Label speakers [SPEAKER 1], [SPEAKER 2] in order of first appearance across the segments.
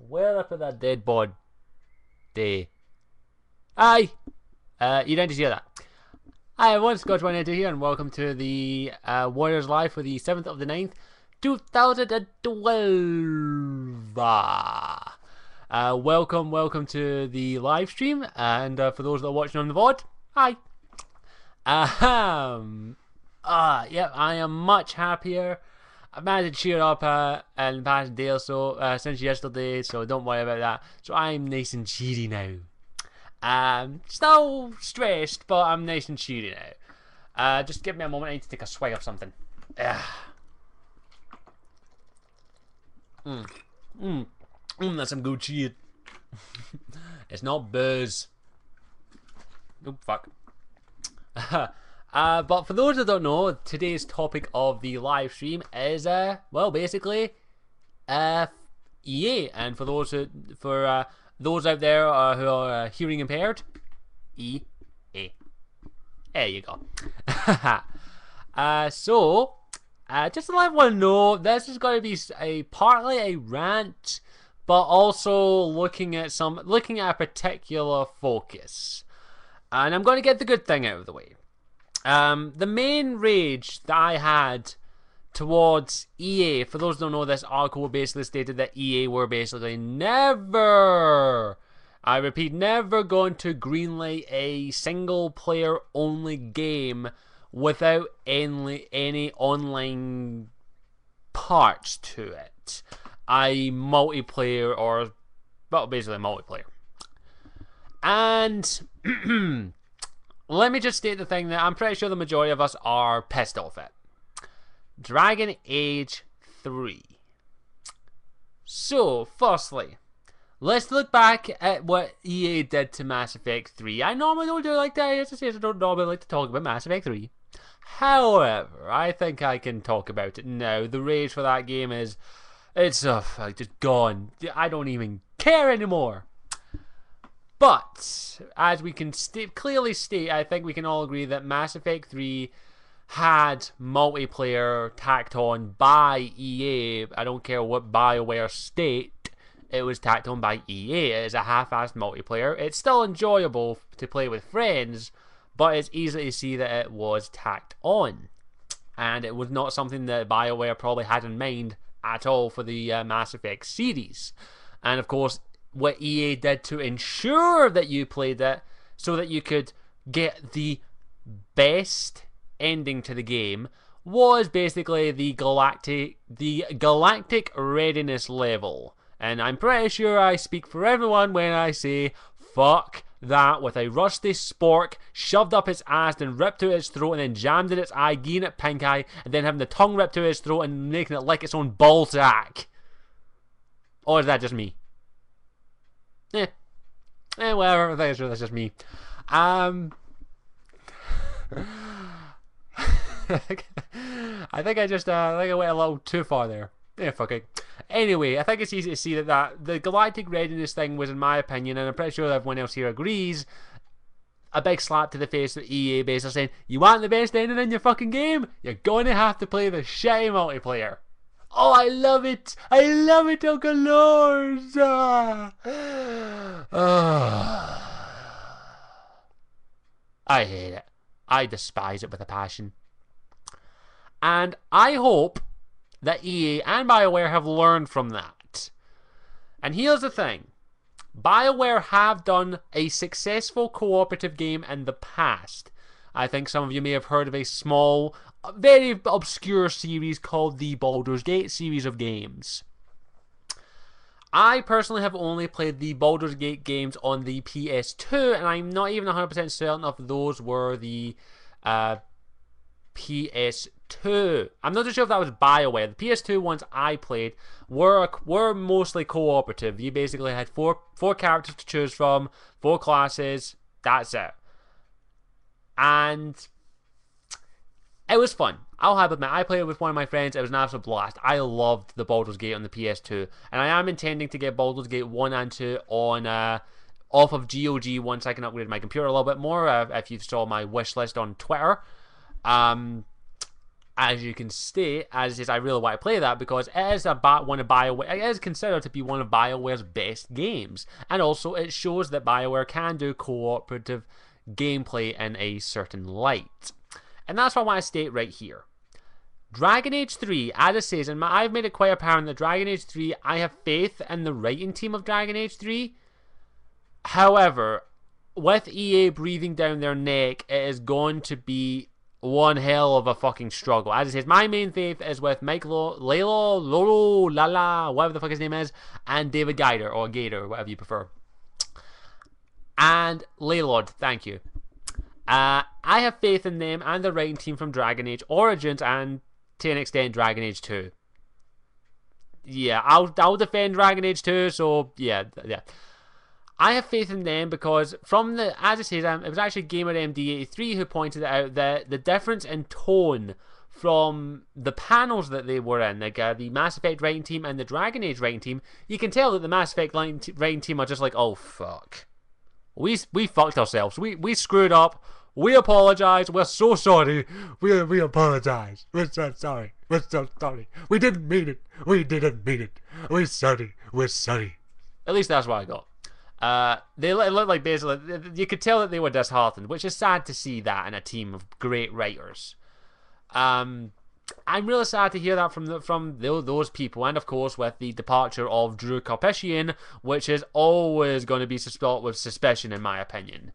[SPEAKER 1] Where did I put that dead body? Aye! You didn't hear that. Hi everyone, Scotch182 here, and welcome to the Warriors Live for the 7th of the 9th, 2012. Welcome to the live stream, and for those that are watching on the VOD, hi. Yeah, I am much happier. I've managed to cheer up in the past day or so, since yesterday, so don't worry about that. So I'm nice and cheery now. Still stressed, but I'm nice and cheery now. Just give me a moment, I need to take a swig of something. That's some good shit. It's not booze. Oh, fuck. But for those that don't know, today's topic of the live stream is, well, basically, EA. And for those those out there who are hearing impaired, EA. There you go. Just to let everyone know, this is going to be partly a rant, but also looking at a particular focus. And I'm going to get the good thing out of the way. The main rage that I had towards EA, for those who don't know, this article basically stated that EA were basically never, I repeat, never going to greenlight a single player only game without any online parts to it, i.e. multiplayer, or, well, basically multiplayer. And let me just state the thing that I'm pretty sure the majority of us are pissed off at. Dragon Age 3. So, firstly, let's look back at what EA did to Mass Effect 3. I normally don't do like that. As I say, I don't normally like to talk about Mass Effect 3. However, I think I can talk about it now. The rage for that game is, it's just gone. I don't even care anymore. But, as we can clearly state, I think we can all agree that Mass Effect 3 had multiplayer tacked on by EA. I don't care what BioWare state, it was tacked on by EA. It is a half-assed multiplayer. It's still enjoyable to play with friends, but it's easy to see that it was tacked on. And it was not something that BioWare probably had in mind at all for the Mass Effect series. And of course, what EA did to ensure that you played it so that you could get the best ending to the game was basically the galactic readiness level. And I'm pretty sure I speak for everyone when I say fuck that, with a rusty spork shoved up its ass and ripped to its throat and then jammed in its eye, giving it pink eye, and then having the tongue ripped to its throat and making it lick its own ball sack. Or is that just me? Whatever, I think it's that's just me. I think I went a little too far there. Yeah, fuck it. Anyway, I think it's easy to see that the galactic readiness thing was, in my opinion, and I'm pretty sure everyone else here agrees, a big slap to the face of EA, basically saying, you want the best ending in your fucking game? You're going to have to play the shitty multiplayer. Oh, I love it! I love it, Uncle Lords! I hate it. I despise it with a passion. And I hope that EA and BioWare have learned from that. And here's the thing. BioWare have done a successful cooperative game in the past. I think some of you may have heard of a small, very obscure series called the Baldur's Gate series of games. I personally have only played the Baldur's Gate games on the PS2, and I'm not even 100% certain if those were the PS2. I'm not too sure if that was BioWare. The PS2 ones I played were mostly cooperative. You basically had four characters to choose from, 4 classes, that's it. And it was fun. I'll have to admit, I played it with one of my friends. It was an absolute blast. I loved the Baldur's Gate on the PS2, and I am intending to get Baldur's Gate 1 and 2 on off of GOG once I can upgrade my computer a little bit more. If you saw my wish list on Twitter, as you can state, as is, I really want to play that because it is one of BioWare. It is considered to be one of BioWare's best games, and also it shows that BioWare can do cooperative gameplay in a certain light, and that's what I want to state right here. Dragon Age 3, as it says, and I've made it quite apparent that Dragon Age 3, I have faith in the writing team of Dragon Age 3. However, with EA breathing down their neck, it is going to be one hell of a fucking struggle. As it says, my main faith is with Mike Lolo, Lala, whatever the fuck his name is, and David Gator, or Gator, whatever you prefer. And Laylord, thank you. I have faith in them and the writing team from Dragon Age Origins and, to an extent, Dragon Age 2. Yeah, I'll defend Dragon Age 2, so yeah. I have faith in them because from the, as it says, it was actually GamerMD83 who pointed out that the difference in tone from the panels that they were in, like the Mass Effect writing team and the Dragon Age writing team, you can tell that the Mass Effect writing team are just like, oh fuck, we fucked ourselves, we screwed up, we apologize, we're so sorry, we apologize, we're so sorry, we're so sorry, we didn't mean it, we're sorry. At least that's what I got. They look like basically, you could tell that they were disheartened, which is sad to see that in a team of great writers. I'm really sad to hear that from those people, and of course with the departure of Drew Karpyshyn, which is always going to be sought with suspicion in my opinion.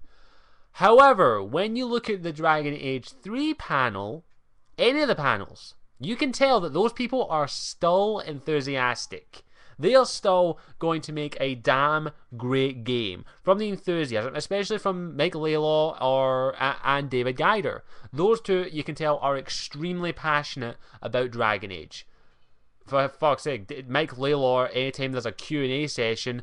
[SPEAKER 1] However, when you look at the Dragon Age 3 panel, any of the panels, you can tell that those people are still enthusiastic. They are still going to make a damn great game. From the enthusiasm, especially from Mike Laidlaw and David Gator. Those two, you can tell, are extremely passionate about Dragon Age. For fuck's sake, Mike Laidlaw, anytime there's a Q&A session,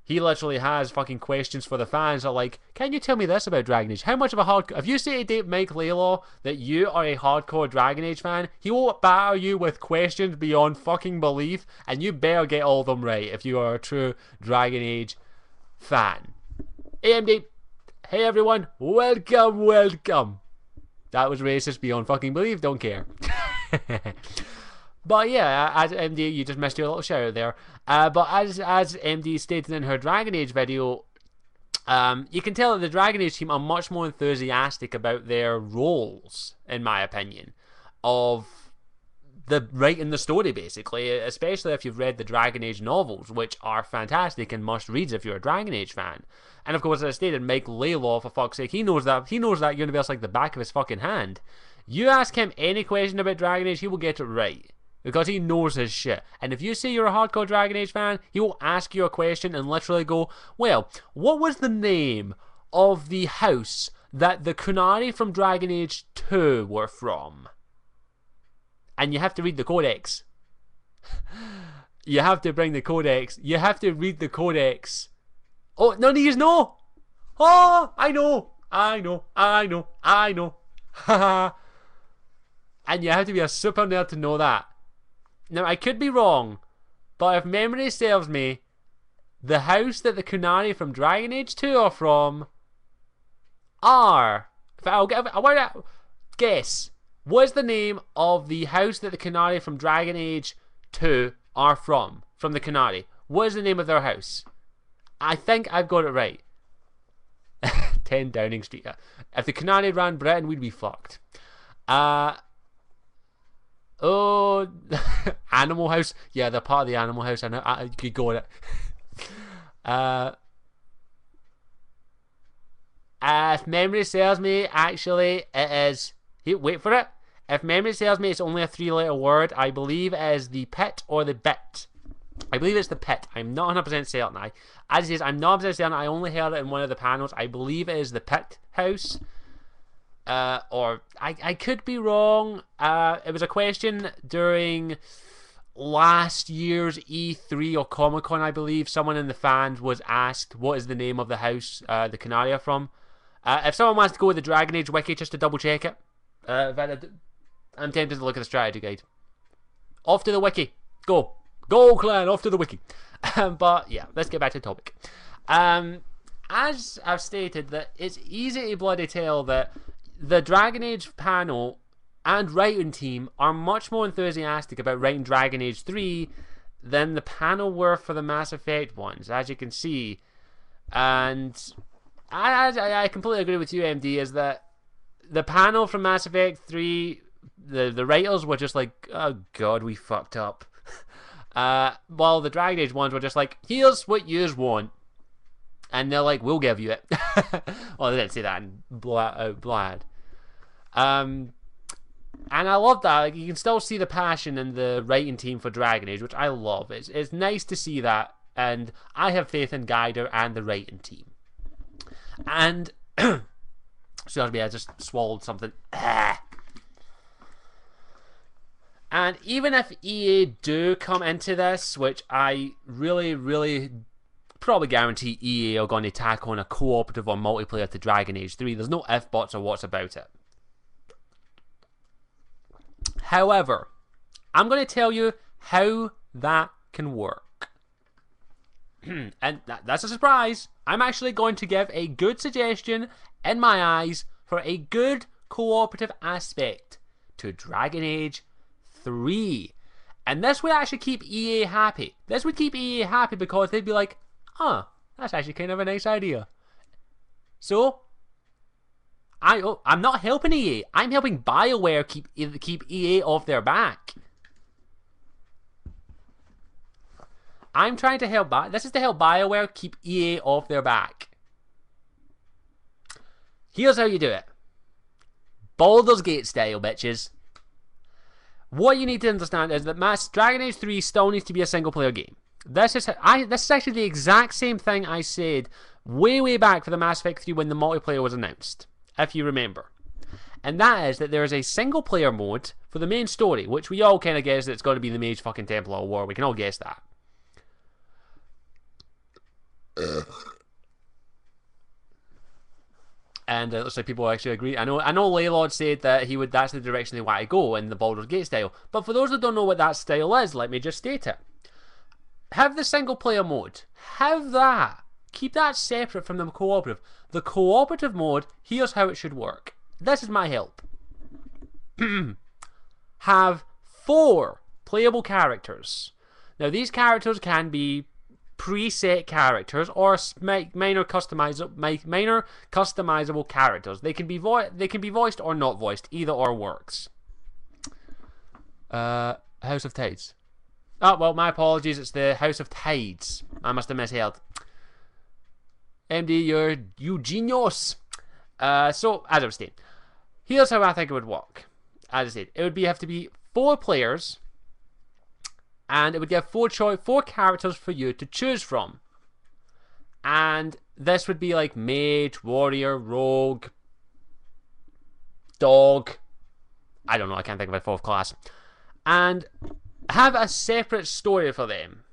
[SPEAKER 1] he literally has fucking questions for the fans that are like, can you tell me this about Dragon Age? How much of a hardcore... If you say to Mike Laidlaw that you are a hardcore Dragon Age fan, he will batter you with questions beyond fucking belief, and you better get all of them right if you are a true Dragon Age fan. AMD, hey everyone, welcome. That was racist beyond fucking belief, don't care. But yeah, as MD, you just missed your little shout out there. But as MD stated in her Dragon Age video, you can tell that the Dragon Age team are much more enthusiastic about their roles, in my opinion, of writing the story, basically, especially if you've read the Dragon Age novels, which are fantastic and must-reads if you're a Dragon Age fan. And of course, as I stated, Mike Laidlaw, for fuck's sake, he knows that universe like the back of his fucking hand. You ask him any question about Dragon Age, he will get it right. Because he knows his shit. And if you say you're a hardcore Dragon Age fan, he will ask you a question and literally go, well, what was the name of the house that the Qunari from Dragon Age 2 were from? And you have to read the codex. You have to bring the codex. You have to read the codex. Oh, none of you know? Oh, I know. Haha. And you have to be a super nerd to know that. Now, I could be wrong, but if memory serves me, the house that the Qunari from Dragon Age 2 are from are... I want to guess. What is the name of the house that the Qunari from Dragon Age 2 are from? From the Qunari. What is the name of their house? I think I've got it right. 10 Downing Street. If the Qunari ran Britain, we'd be fucked. Oh, Animal House. Yeah, they're part of the Animal House. I know. I could go with it. If memory serves me, actually, it is... Wait for it. If memory serves me, it's only a 3-letter word. I believe it is the pit or the bit. I believe it's the pit. I'm not 100% certain. As it is, I'm not 100% certain. I only heard it in one of the panels. I believe it is the pit house. Or I could be wrong. It was a question during last year's E3 or Comic Con, I believe. Someone in the fans was asked what is the name of the house the Qunari are from. If someone wants to go with the Dragon Age wiki just to double check it, I'm tempted to look at the strategy guide. Off to the wiki. Go clan, off to the wiki. But yeah, let's get back to the topic. As I've stated, that it's easy to bloody tell that the Dragon Age panel and writing team are much more enthusiastic about writing Dragon Age 3 than the panel were for the Mass Effect ones, as you can see. And I completely agree with you, MD, is that the panel from Mass Effect 3, the writers were just like, oh god, we fucked up. While the Dragon Age ones were just like, here's what yous want. And they're like, we'll give you it. Well, they didn't say that in Blad. And I love that. Like, you can still see the passion in the writing team for Dragon Age, which I love. It's nice to see that. And I have faith in Guider and the writing team. And excuse me, I just swallowed something. And even if EA do come into this, which I really probably guarantee EA are going to tack on a cooperative or multiplayer to Dragon Age 3, there's no if, buts, or what's about it. However, I'm going to tell you how that can work. And that's a surprise. I'm actually going to give a good suggestion, in my eyes, for a good cooperative aspect to Dragon Age 3. And this would actually keep EA happy. This would keep EA happy because they'd be like, huh, that's actually kind of a nice idea. So, I'm not helping EA. I'm helping BioWare keep EA off their back. I'm trying to help. This is to help BioWare keep EA off their back. Here's how you do it. Baldur's Gate style, bitches. What you need to understand is that Dragon Age 3 still needs to be a single player game. This is actually the exact same thing I said way back for the Mass Effect 3 when the multiplayer was announced, if you remember. And that is that there is a single player mode for the main story, which we all kind of guess that it's going to be the Mage fucking Templar War. We can all guess that. And it looks like people actually agree. I know Laylord said that that's the direction they want to go in the Baldur's Gate style. But for those that don't know what that style is, let me just state it. Have the single player mode. Have that. Keep that separate from the cooperative. The cooperative mode, here's how it should work. This is my help. Have 4 playable characters. Now these characters can be preset characters or minor customizable characters. They can be voiced or not voiced. Either or works. House of Tides. Oh, well, my apologies. It's the House of Tides. I must have misheard. MD, you're genius. So, as I was saying, here's how I think it would work. As I said, it would have to be 4 players, and it would give 4 characters for you to choose from. And this would be like Mage, Warrior, Rogue, Dog. I don't know, I can't think of a 4th class. And have a separate story for them.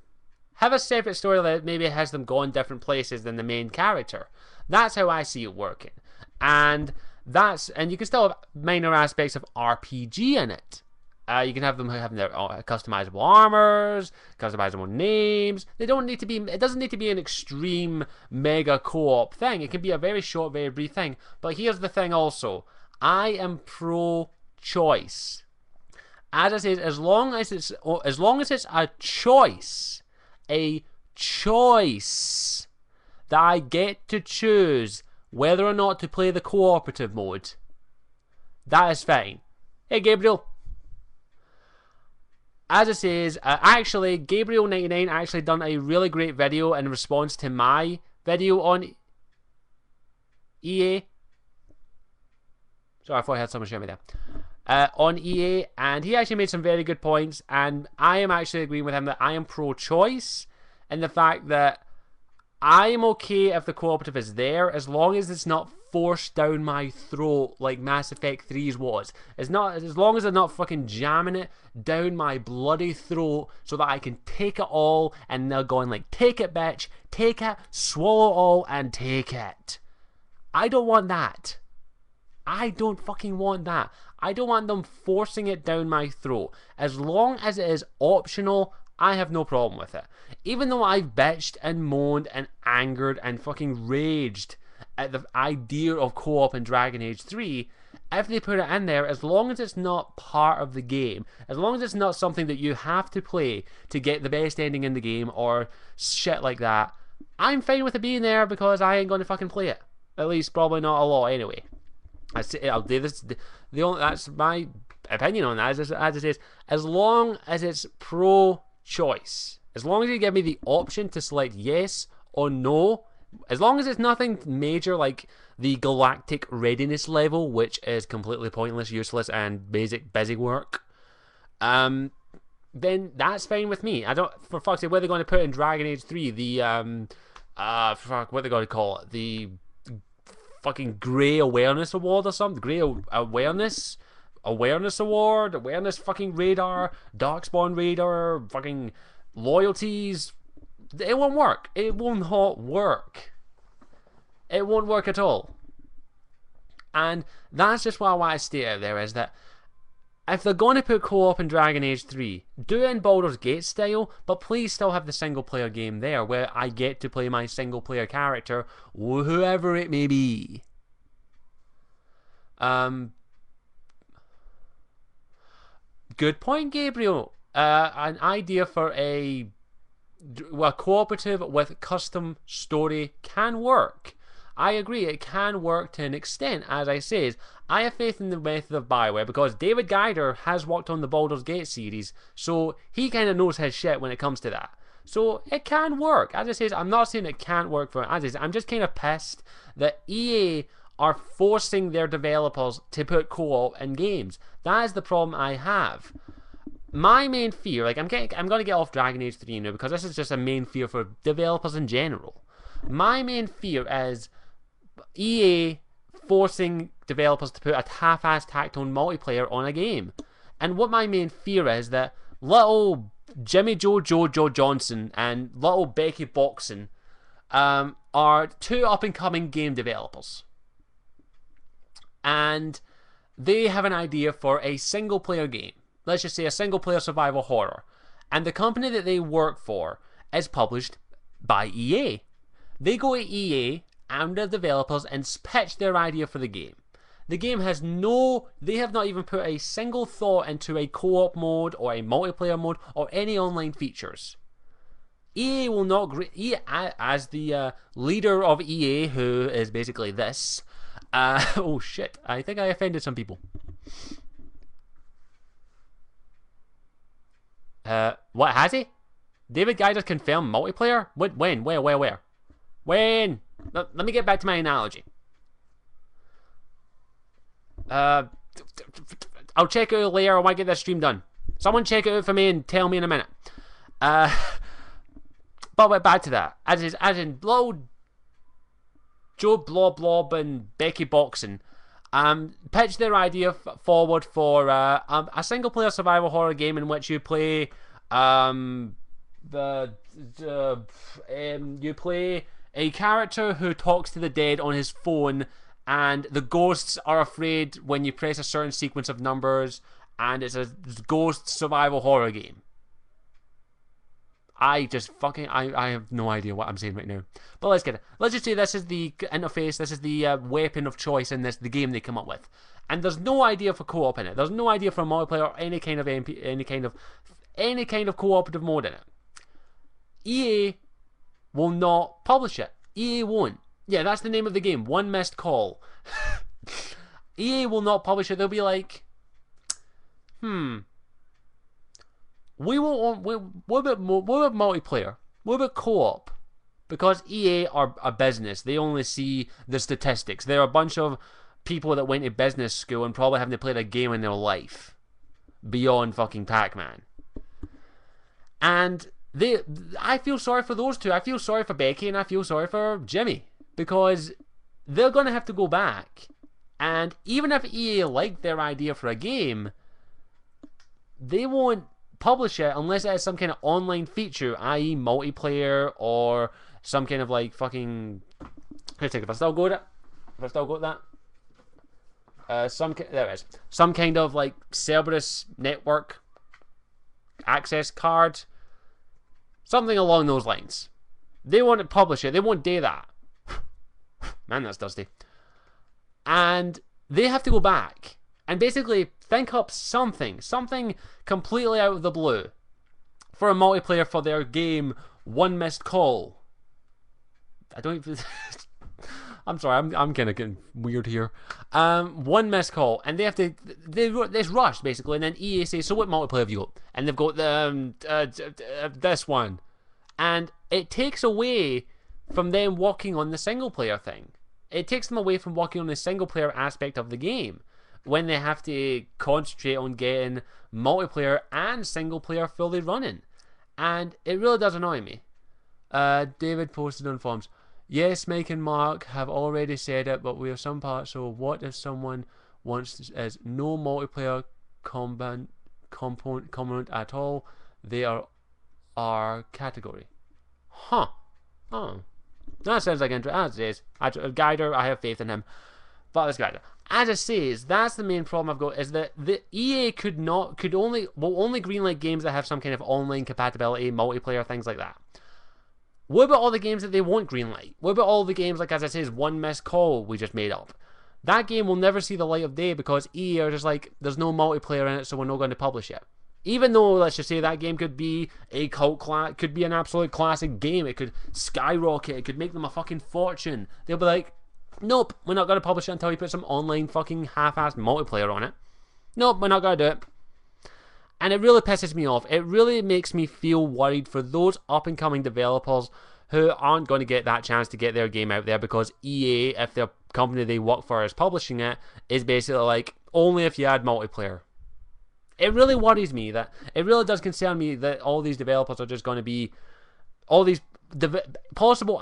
[SPEAKER 1] Have a separate story that maybe has them go in different places than the main character. That's how I see it working. And you can still have minor aspects of RPG in it. You can have them having their customizable armors, customizable names. It doesn't need to be an extreme mega co-op thing. It can be a very short, very brief thing. But here's the thing also. I am pro-choice. As I said, as long as it's a choice that I get to choose whether or not to play the cooperative mode, that is fine. Hey Gabriel. As it says, actually, Gabriel99 actually done a really great video in response to my video on EA. Sorry, I thought I had someone show me there. On EA, and he actually made some very good points, and I am actually agreeing with him that I am pro-choice, and the fact that I am okay if the cooperative is there, as long as it's not forced down my throat like Mass Effect 3's was. As long as they're not fucking jamming it down my bloody throat so that I can take it all, and they're going like, take it bitch, take it, swallow it all, and take it. I don't want that. I don't fucking want that. I don't want them forcing it down my throat. As long as it is optional, I have no problem with it. Even though I've bitched and moaned and angered and fucking raged at the idea of co-op in Dragon Age 3, if they put it in there, as long as it's not part of the game, as long as it's not something that you have to play to get the best ending in the game or shit like that, I'm fine with it being there because I ain't going to fucking play it. At least probably not a lot anyway. I'll do this. That's my opinion on that. As it says, as long as it's pro-choice, as long as you give me the option to select yes or no, as long as it's nothing major like the galactic readiness level, which is completely pointless, useless, and basic busy work, then that's fine with me. I don't, for fuck's sake, what are they going to put in Dragon Age 3? The fuck, what are they going to call it? The fucking Grey Awareness Award or something? Grey Awareness Award, Awareness fucking Radar, Darkspawn Radar, fucking loyalties. It won't work. It will not work. It won't work at all. And that's just what I want to state out there, is that if they're going to put co-op in Dragon Age 3, do it in Baldur's Gate style, but please still have the single player game there, where I get to play my single player character, whoever it may be. Good point, Gabriel. An idea for a cooperative with custom story can work. I agree, it can work to an extent. As I says, I have faith in the method of BioWare because David Geider has worked on the Baldur's Gate series, so he kind of knows his shit when it comes to that. So it can work. As I says, I'm not saying it can't work for it. As I says, I'm just kind of pissed that EA are forcing their developers to put co-op in games. That is the problem I have. My main fear, like I'm going to get off Dragon Age 3 now because this is just a main fear for developers in general. My main fear is EA forcing developers to put a half-assed tacked-on multiplayer on a game. And what my main fear is that little Jimmy Joe Johnson and little Becky Boxon are two up-and-coming game developers. And they have an idea for a single-player game. Let's just say a single-player survival horror. And the company that they work for is published by EA. They go to EA and the developers and pitch their idea for the game. The game has they have not even put a single thought into a co-op mode or a multiplayer mode or any online features. EA will not agree, as the leader of EA, who is basically this, oh shit, I think I offended some people. What, has he? David Geider confirmed multiplayer? When? Where? When? Let me get back to my analogy. I'll check it out later. I want to get this stream done. Someone check it out for me and tell me in a minute. But we're back to that. As in little Joe Blob and Becky Boxon pitched their idea forward for a single player survival horror game in which you play you play a character who talks to the dead on his phone, and the ghosts are afraid when you press a certain sequence of numbers, and it's a ghost survival horror game. I have no idea what I'm saying right now. But let's get it. Let's just say this is the interface, this is the weapon of choice in the game they come up with. And there's no idea for co-op in it. There's no idea for multiplayer or any kind of cooperative mode in it. EA will not publish it. EA won't. Yeah, that's the name of the game. One Missed Call. EA will not publish it. They'll be like, what about multiplayer? What about co-op? Because EA are a business. They only see the statistics. They're a bunch of people that went to business school and probably haven't played a game in their life beyond fucking Pac-Man. And I feel sorry for those two. I feel sorry for Becky and I feel sorry for Jimmy, because they're going to have to go back. And even if EA liked their idea for a game, they won't publish it unless it has some kind of online feature, i.e. multiplayer or some kind of like fucking... If I still got that. There it is. Some kind of like Cerberus network access card. Something along those lines. They won't publish it. They won't do that. Man, that's dusty. And they have to go back and basically think up something completely out of the blue for a multiplayer for their game One Missed Call. I don't even... I'm sorry, I'm kind of getting weird here. One Missed Call, and they have to... It's rushed, basically, and then EA says, so what multiplayer have you got? And they've got this one. And it takes away from them working on the single-player thing. It takes them away from working on the single-player aspect of the game when they have to concentrate on getting multiplayer and single-player fully running. And it really does annoy me. David posted on forums, yes, Mike and Mark have already said it, but we have some parts, so what if someone wants is no multiplayer component at all? They are our category. Huh. Oh. That sounds like interesting. As it is, Guider, I have faith in him. But this Guider, as it says, that's the main problem I've got, is that the EA will only greenlight games that have some kind of online compatibility, multiplayer, things like that. What about all the games that they won't greenlight? What about all the games, like as it says, One Missed Call we just made up? That game will never see the light of day because EA are just like, there's no multiplayer in it, so we're not going to publish it. Even though, let's just say, that game could be a cult class, could be an absolute classic game, it could skyrocket, it could make them a fucking fortune. They'll be like, nope, we're not going to publish it until we put some online fucking half-assed multiplayer on it. Nope, we're not going to do it. And it really pisses me off. It really makes me feel worried for those up-and-coming developers who aren't going to get that chance to get their game out there because EA, if the company they work for is publishing it, is basically like, only if you add multiplayer. It really worries me, that it really does concern me that all these developers are just going to be, all these possible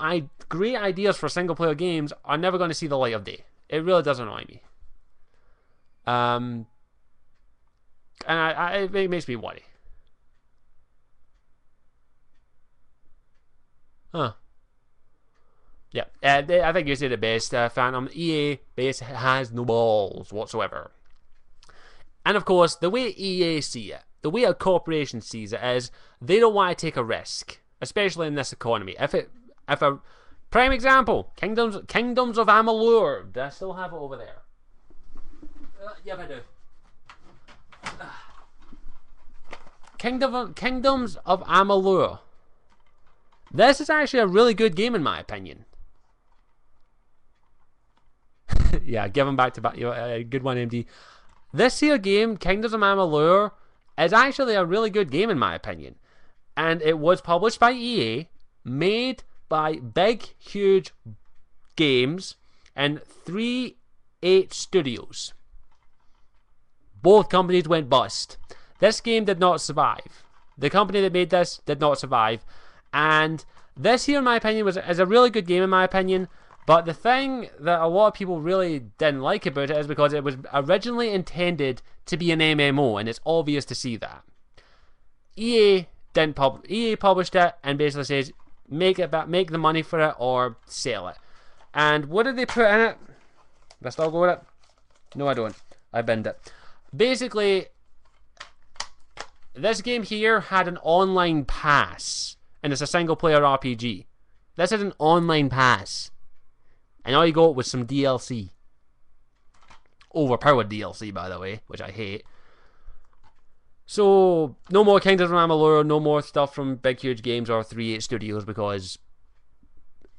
[SPEAKER 1] great ideas for single player games are never going to see the light of day. It really does annoy me. And it makes me worry. Huh. Yeah, I think you said it best, Phantom. EA base has no balls whatsoever. And of course, the way EA see it, the way a corporation sees it is, they don't want to take a risk, especially in this economy. If a prime example, Kingdoms of Amalur. Do I still have it over there? Yep, I do. Kingdoms of Amalur. This is actually a really good game in my opinion. Yeah, give him back to back. Good one, MD. This here game, Kingdoms of Amalur, is actually a really good game in my opinion. And it was published by EA, made by Big Huge Games, and 3-8 Studios. Both companies went bust. This game did not survive. The company that made this did not survive. And this here, in my opinion, is a really good game in my opinion. But the thing that a lot of people really didn't like about it is because it was originally intended to be an MMO, and it's obvious to see that. EA published it and basically says, make the money for it or sell it. And what did they put in it? Do I still go with it? No, I don't. I binned it. Basically, this game here had an online pass, and it's a single player RPG. This is an online pass. And all you got was some DLC. Overpowered DLC, by the way, which I hate. So, no more Kingdoms of Amalur, no more stuff from Big Huge Games or 3-8 Studios because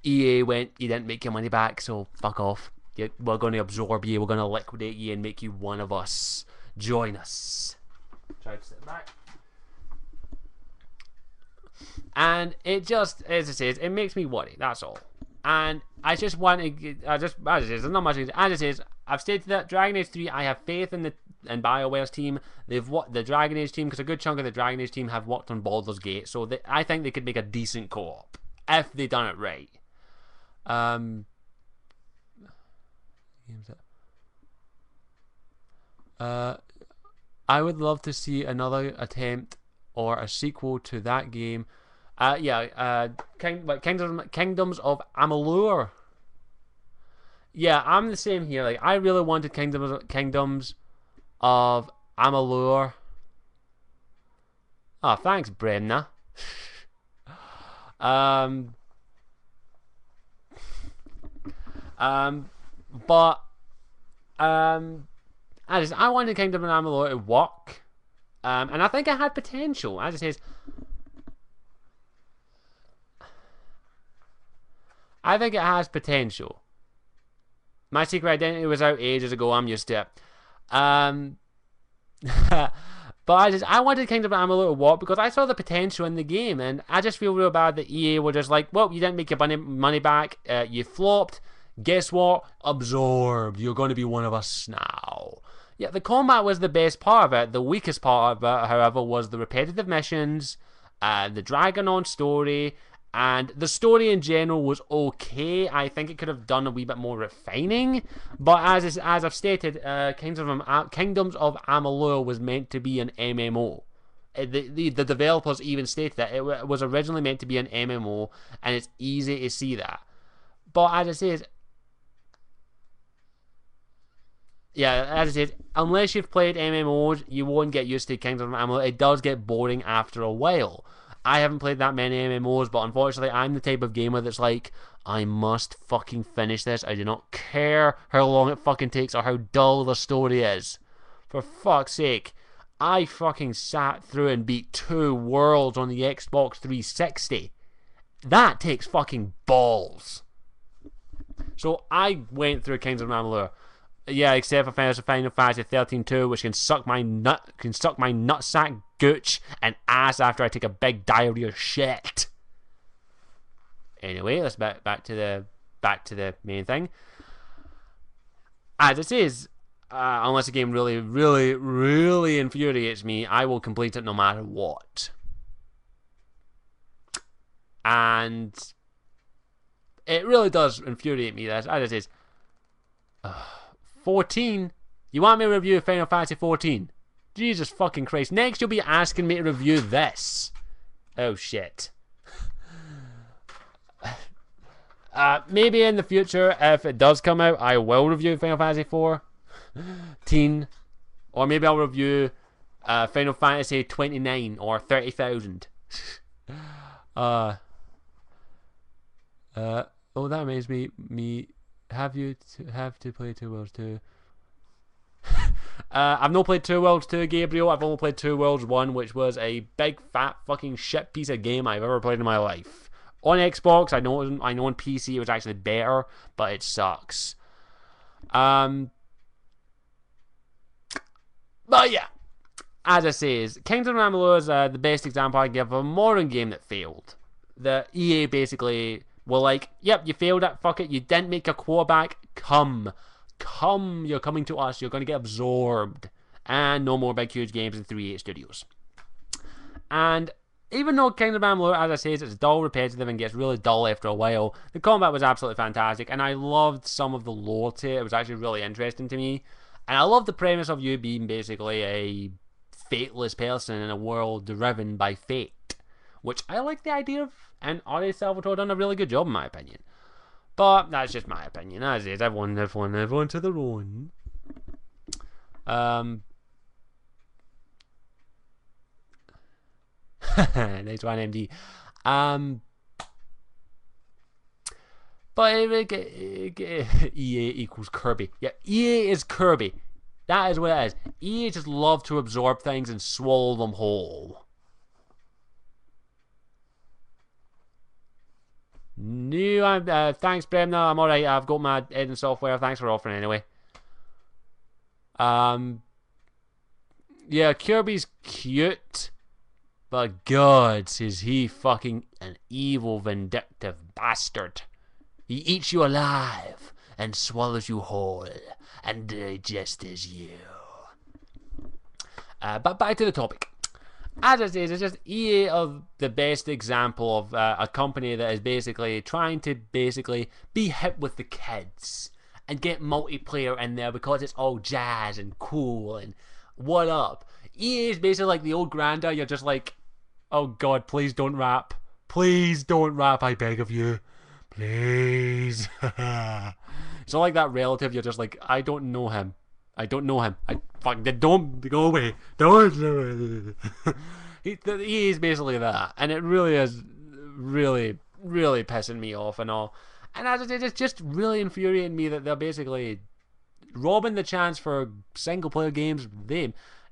[SPEAKER 1] EA went, you didn't make your money back, so fuck off. We're going to absorb you, we're going to liquidate you and make you one of us. Join us. Try to sit back. And it just, as it says, it makes me worry, that's all. And I just want to, as it says, there's not much, as it says, I've stated that Dragon Age 3, I have faith in BioWare's team. The Dragon Age team, because a good chunk of the Dragon Age team have worked on Baldur's Gate, so I think they could make a decent co-op, if they done it right. I would love to see another attempt or a sequel to that game. Kingdoms of Amalur. Yeah, I'm the same here. Like, I really wanted Kingdoms of Amalur. Oh, thanks, Brenna. But I wanted Kingdom of Amalur to work, and I think it had potential. As it says, I think it has potential. My Secret Identity was out ages ago. I'm used to it. But I wanted Kingdom of Amalur to work because I saw the potential in the game, and I just feel real bad that EA were just like, well, you didn't make your money back, you flopped, guess what? Absorbed. You're going to be one of us now. Yeah, the combat was the best part of it. The weakest part of it, however, was the repetitive missions, the Dragon story, and the story in general was okay. I think it could have done a wee bit more refining. But as I've stated, Kingdoms of Amalur was meant to be an MMO. The developers even stated that it was originally meant to be an MMO, and it's easy to see that. But as it says, unless you've played MMOs, you won't get used to Kingdoms of Amalur. It does get boring after a while. I haven't played that many MMOs, but unfortunately, I'm the type of gamer that's like, I must fucking finish this. I do not care how long it fucking takes or how dull the story is. For fuck's sake, I fucking sat through and beat 2 worlds on the Xbox 360. That takes fucking balls. So I went through Kingdoms of Amalur. Yeah, except for Final Fantasy 13-2, which can suck my nutsack, gooch, and ass after I take a big diarrhea shit. Anyway, let's back to the main thing. As it is, unless the game really, really, really infuriates me, I will complete it no matter what. And it really does infuriate me. As it is. 14? You want me to review Final Fantasy 14? Jesus fucking Christ. Next you'll be asking me to review this. Oh shit. Maybe in the future, if it does come out, I will review Final Fantasy 14. Or maybe I'll review Final Fantasy 29 or 30,000. Oh, that reminds me have to play Two Worlds 2. I've not played Two Worlds 2, Gabriel. I've only played Two Worlds 1, which was a big fat fucking shit piece of game I've ever played in my life. On Xbox, I know on PC it was actually better, but it sucks. But yeah, as I say, Kingdom of Amalur is the best example I can give of a modern game that failed. The EA basically were like, yep, you failed it, fuck it, you didn't make a quarterback, come, you're coming to us, you're going to get absorbed, and no more big huge games in 3A Studios. And even though Kingdom of Amalur, as I say, it's dull, repetitive, and gets really dull after a while, the combat was absolutely fantastic, and I loved some of the lore to it. It was actually really interesting to me, and I love the premise of you being basically a fateless person in a world driven by fate, which I like the idea of, and R.A. Salvatore done a really good job in my opinion. But that's just my opinion. As is, everyone to their own. Nice one, MD. But EA equals Kirby. Yeah, EA is Kirby. That is what it is. EA just love to absorb things and swallow them whole. Thanks, Brem. No, I'm alright. I've got my editing software. Thanks for offering anyway. Yeah, Kirby's cute, but God, is he fucking an evil, vindictive bastard. He eats you alive and swallows you whole and digests you. But back to the topic. As I say, it's just EA of the best example of a company that is basically trying to be hip with the kids and get multiplayer in there because it's all jazz and cool and what up. EA is basically like the old granddad. You're just like, oh God, please don't rap. Please don't rap, I beg of you. Please. So like that relative, you're just like, I don't know him. I don't go away. Don't. He is basically that, and it really is, really pissing me off and all. And as I said, it's just really infuriating me that they're basically robbing the chance for single player games.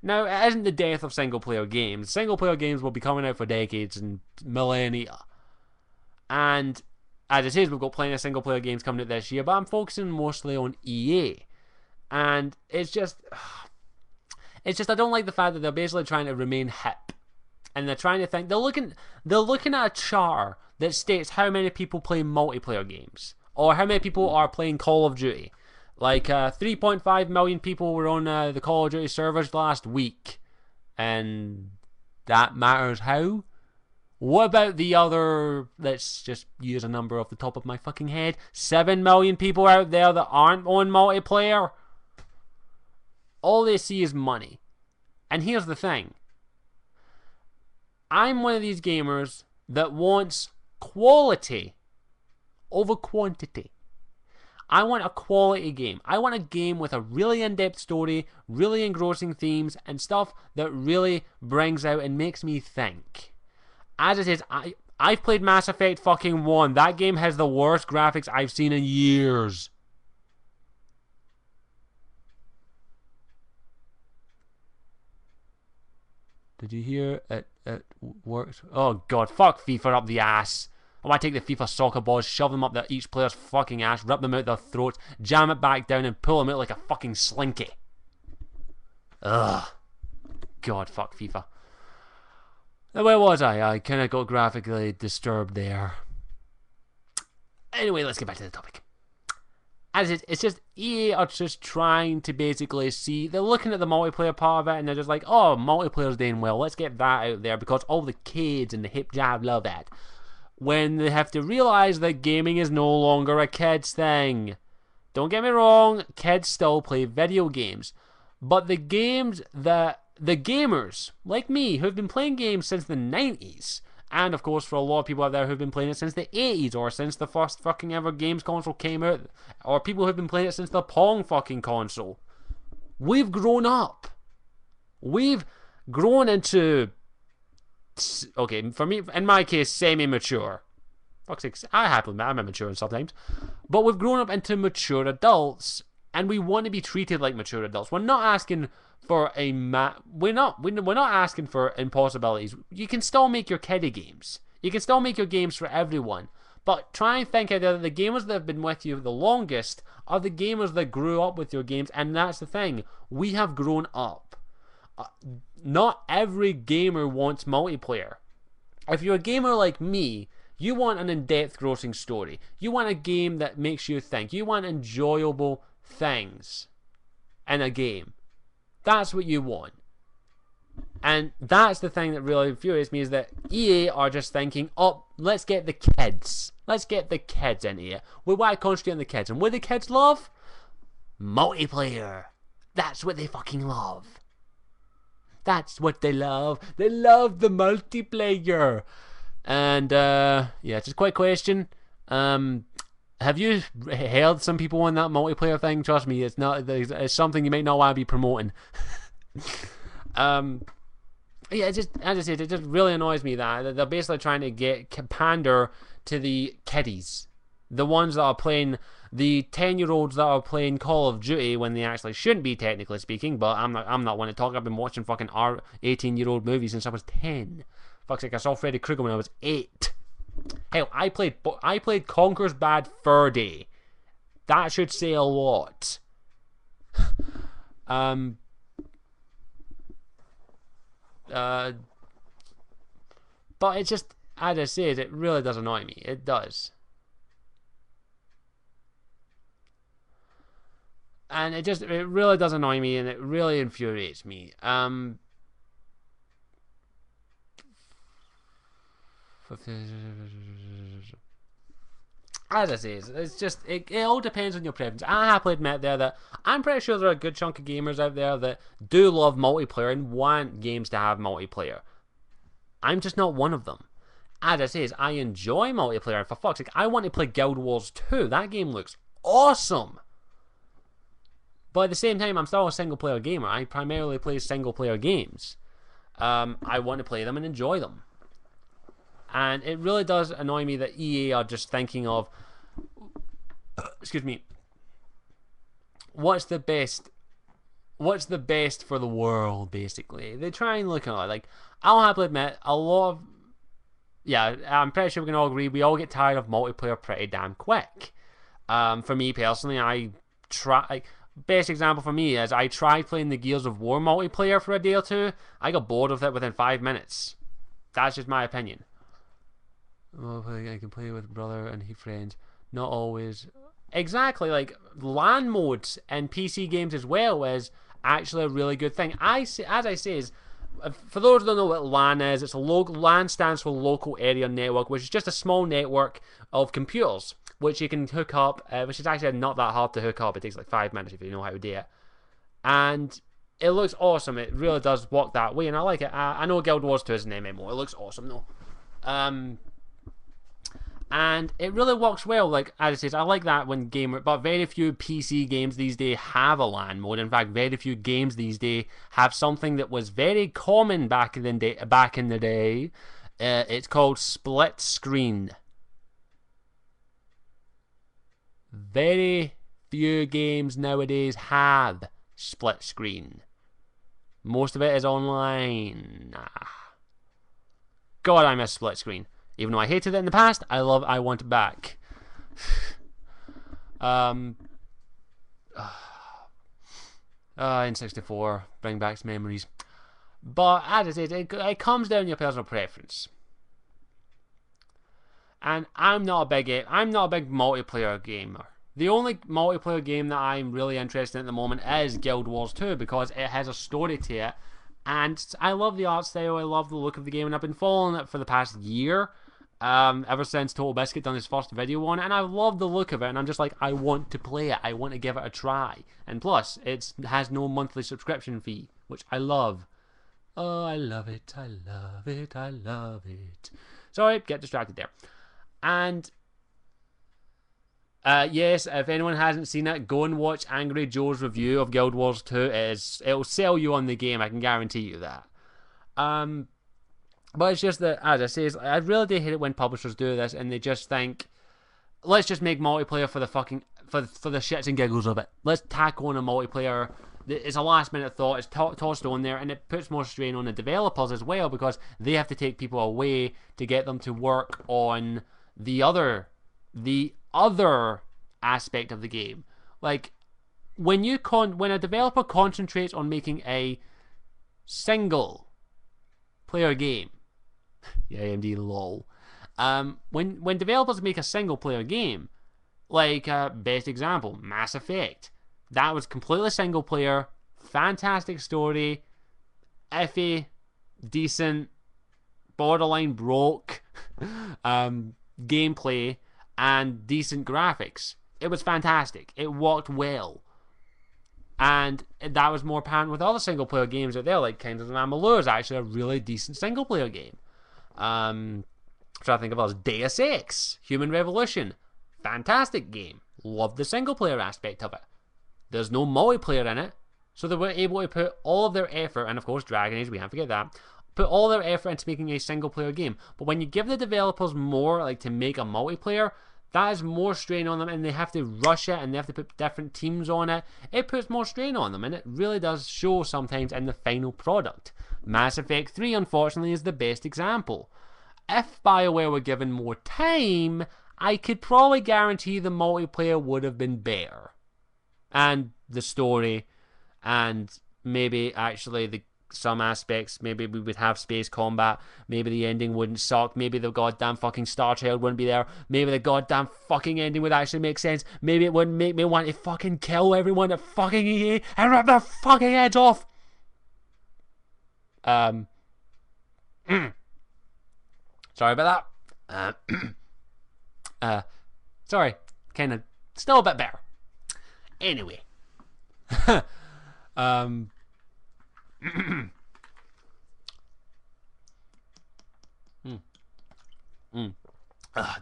[SPEAKER 1] Now, it isn't the death of single player games. Single player games will be coming out for decades and millennia. And as it is, we've got plenty of single player games coming out this year, but I'm focusing mostly on EA. And it's just I don't like the fact that they're basically trying to remain hip. And they're trying to think, they're looking at a chart that states how many people play multiplayer games. Or how many people are playing Call of Duty. Like 3.5 million people were on the Call of Duty servers last week. And that matters how? What about the other, let's just use a number off the top of my fucking head, 7 million people out there that aren't on multiplayer? All they see is money. And here's the thing. I'm one of these gamers that wants quality over quantity. I want a quality game. I want a game with a really in-depth story, really engrossing themes, and stuff that really brings out and makes me think. As it is, I've played Mass Effect fucking 1. That game has the worst graphics I've seen in years. Did you hear it? It works. Oh god, fuck FIFA up the ass. I want to take the FIFA soccer balls, shove them up each player's fucking ass, rip them out their throats, jam it back down, and pull them out like a fucking slinky. Ugh. God, fuck FIFA. Now, where was I? I kind of got graphically disturbed there. Anyway, let's get back to the topic. As it's just EA are just trying to basically see, they're looking at the multiplayer part of it and they're just like, oh, multiplayer's doing well, let's get that out there because all the kids and the hip jab love that. When they have to realise that gaming is no longer a kids thing. Don't get me wrong, kids still play video games. But the gamers, like me, who've been playing games since the 90s, and of course for a lot of people out there who've been playing it since the 80s, or since the first fucking ever games console came out, or people who've been playing it since the Pong fucking console. We've grown up. We've grown into, okay, for me, in my case, semi-mature. Fuck's sake, I happily admit I'm immature sometimes. But we've grown up into mature adults, and we want to be treated like mature adults. We're not asking for we're not asking for impossibilities. You can still make your kiddie games. You can still make your games for everyone. But try and think out there that the gamers that have been with you the longest are the gamers that grew up with your games, and that's the thing. We have grown up. Not every gamer wants multiplayer. If you're a gamer like me, you want an in-depth grossing story. You want a game that makes you think. You want enjoyable things in a game. That's what you want. And that's the thing that really infuriates me, is that EA are just thinking, oh, let's get the kids. Let's get the kids in here. We want to concentrate on the kids. And what do the kids love? Multiplayer. That's what they fucking love. That's what they love. They love the multiplayer. And, yeah, it's a quick question. Have you heard some people on that multiplayer thing? Trust me, it's something you might not want to be promoting. Yeah, as I said, it just really annoys me that they're basically trying to pander to the kiddies. The ones that are playing, the 10-year-olds that are playing Call of Duty when they actually shouldn't be, technically speaking, but I'm not one to talk. I've been watching fucking 18-year-old movies since I was 10. Fuck's sake, I saw Freddy Krueger when I was 8. Hell, I played Conker's Bad Fur Day. That should say a lot. But it's just, as I said, it really does annoy me. It does. And it really does annoy me, and it really infuriates me. As I say, it's just, it all depends on your preference. I happily admit there that I'm pretty sure there are a good chunk of gamers out there that do love multiplayer and want games to have multiplayer. I'm just not one of them. As I say, I enjoy multiplayer, and for fuck's sake, I want to play Guild Wars 2. That game looks awesome. But at the same time, I'm still a single player gamer. I primarily play single player games. I want to play them and enjoy them. And it really does annoy me that EA are just thinking of, excuse me, what's the best? What's the best for the world? Basically, they try and look at it like. I'll happily admit a lot of. Yeah, I'm pretty sure we can all agree we all get tired of multiplayer pretty damn quick. For me personally, I try. Like, best example for me is I tried playing the Gears of War multiplayer for a day or two. I got bored of it within 5 minutes. That's just my opinion. Oh, I can play with brother and he friends. Not always. Exactly, like LAN modes in PC games as well is actually a really good thing. As I say, for those who don't know what LAN is, it's a LAN stands for local area network, which is just a small network of computers which you can hook up, which is actually not that hard to hook up. It takes like 5 minutes if you know how to do it, and it looks awesome. It really does work that way, and I like it. I know Guild Wars 2 is an MMO. It looks awesome though. And it really works well. Like as I said, I like that when but very few PC games these days have a LAN mode. In fact, very few games these days have something that was very common back in the day. It's called split screen. Very few games nowadays have split screen. Most of it is online. God, I miss split screen. Even though I hated it in the past, I want it back. N64, bring back some memories. But as I said, it comes down to your personal preference. And I'm not a big multiplayer gamer. The only multiplayer game that I'm really interested in at the moment is Guild Wars 2 because it has a story to it. And I love the art style, I love the look of the game, and I've been following it for the past year. Ever since Total Biscuit done his first video on it, and I love the look of it, and I'm just like, I want to play it, I want to give it a try. And plus, it has no monthly subscription fee, which I love. Oh, I love it, I love it, I love it. Sorry, get distracted there. And yes, if anyone hasn't seen it, go and watch Angry Joe's review of Guild Wars 2. It'll sell you on the game, I can guarantee you that. But it's just that, as I say, I really do hate it when publishers do this and they just think, let's just make multiplayer for the fucking for the shits and giggles of it. Let's tack on a multiplayer. It's a last minute thought. It's tossed on there, and it puts more strain on the developers as well because they have to take people away to get them to work on the other aspect of the game. Like when a developer concentrates on making a single player game. Yeah, AMD lol. When developers make a single player game, like best example, Mass Effect, that was completely single player, fantastic story, iffy, decent, borderline broke gameplay, and decent graphics. It was fantastic. It worked well. And that was more apparent with other single player games out there, like Kingdoms of Amalur is actually a really decent single player game. I'm trying to think of others. Deus Ex, Human Revolution, fantastic game. Love the single player aspect of it. There's no multiplayer in it, so they were able to put all of their effort, and of course Dragon Age, we can't forget that, put all their effort into making a single player game. But when you give the developers more, like to make a multiplayer, that is more strain on them, and they have to rush it, and they have to put different teams on it. It puts more strain on them, and it really does show sometimes in the final product. Mass Effect 3, unfortunately, is the best example. If BioWare were given more time, I could probably guarantee the multiplayer would have been better. And the story, and maybe actually some aspects, maybe we would have space combat, maybe the ending wouldn't suck, maybe the goddamn fucking Star Child wouldn't be there, maybe the goddamn fucking ending would actually make sense, maybe it wouldn't make me want to fucking kill everyone at fucking EA and rip their fucking heads off. Sorry about that. Sorry, kind of still a bit better. Anyway. I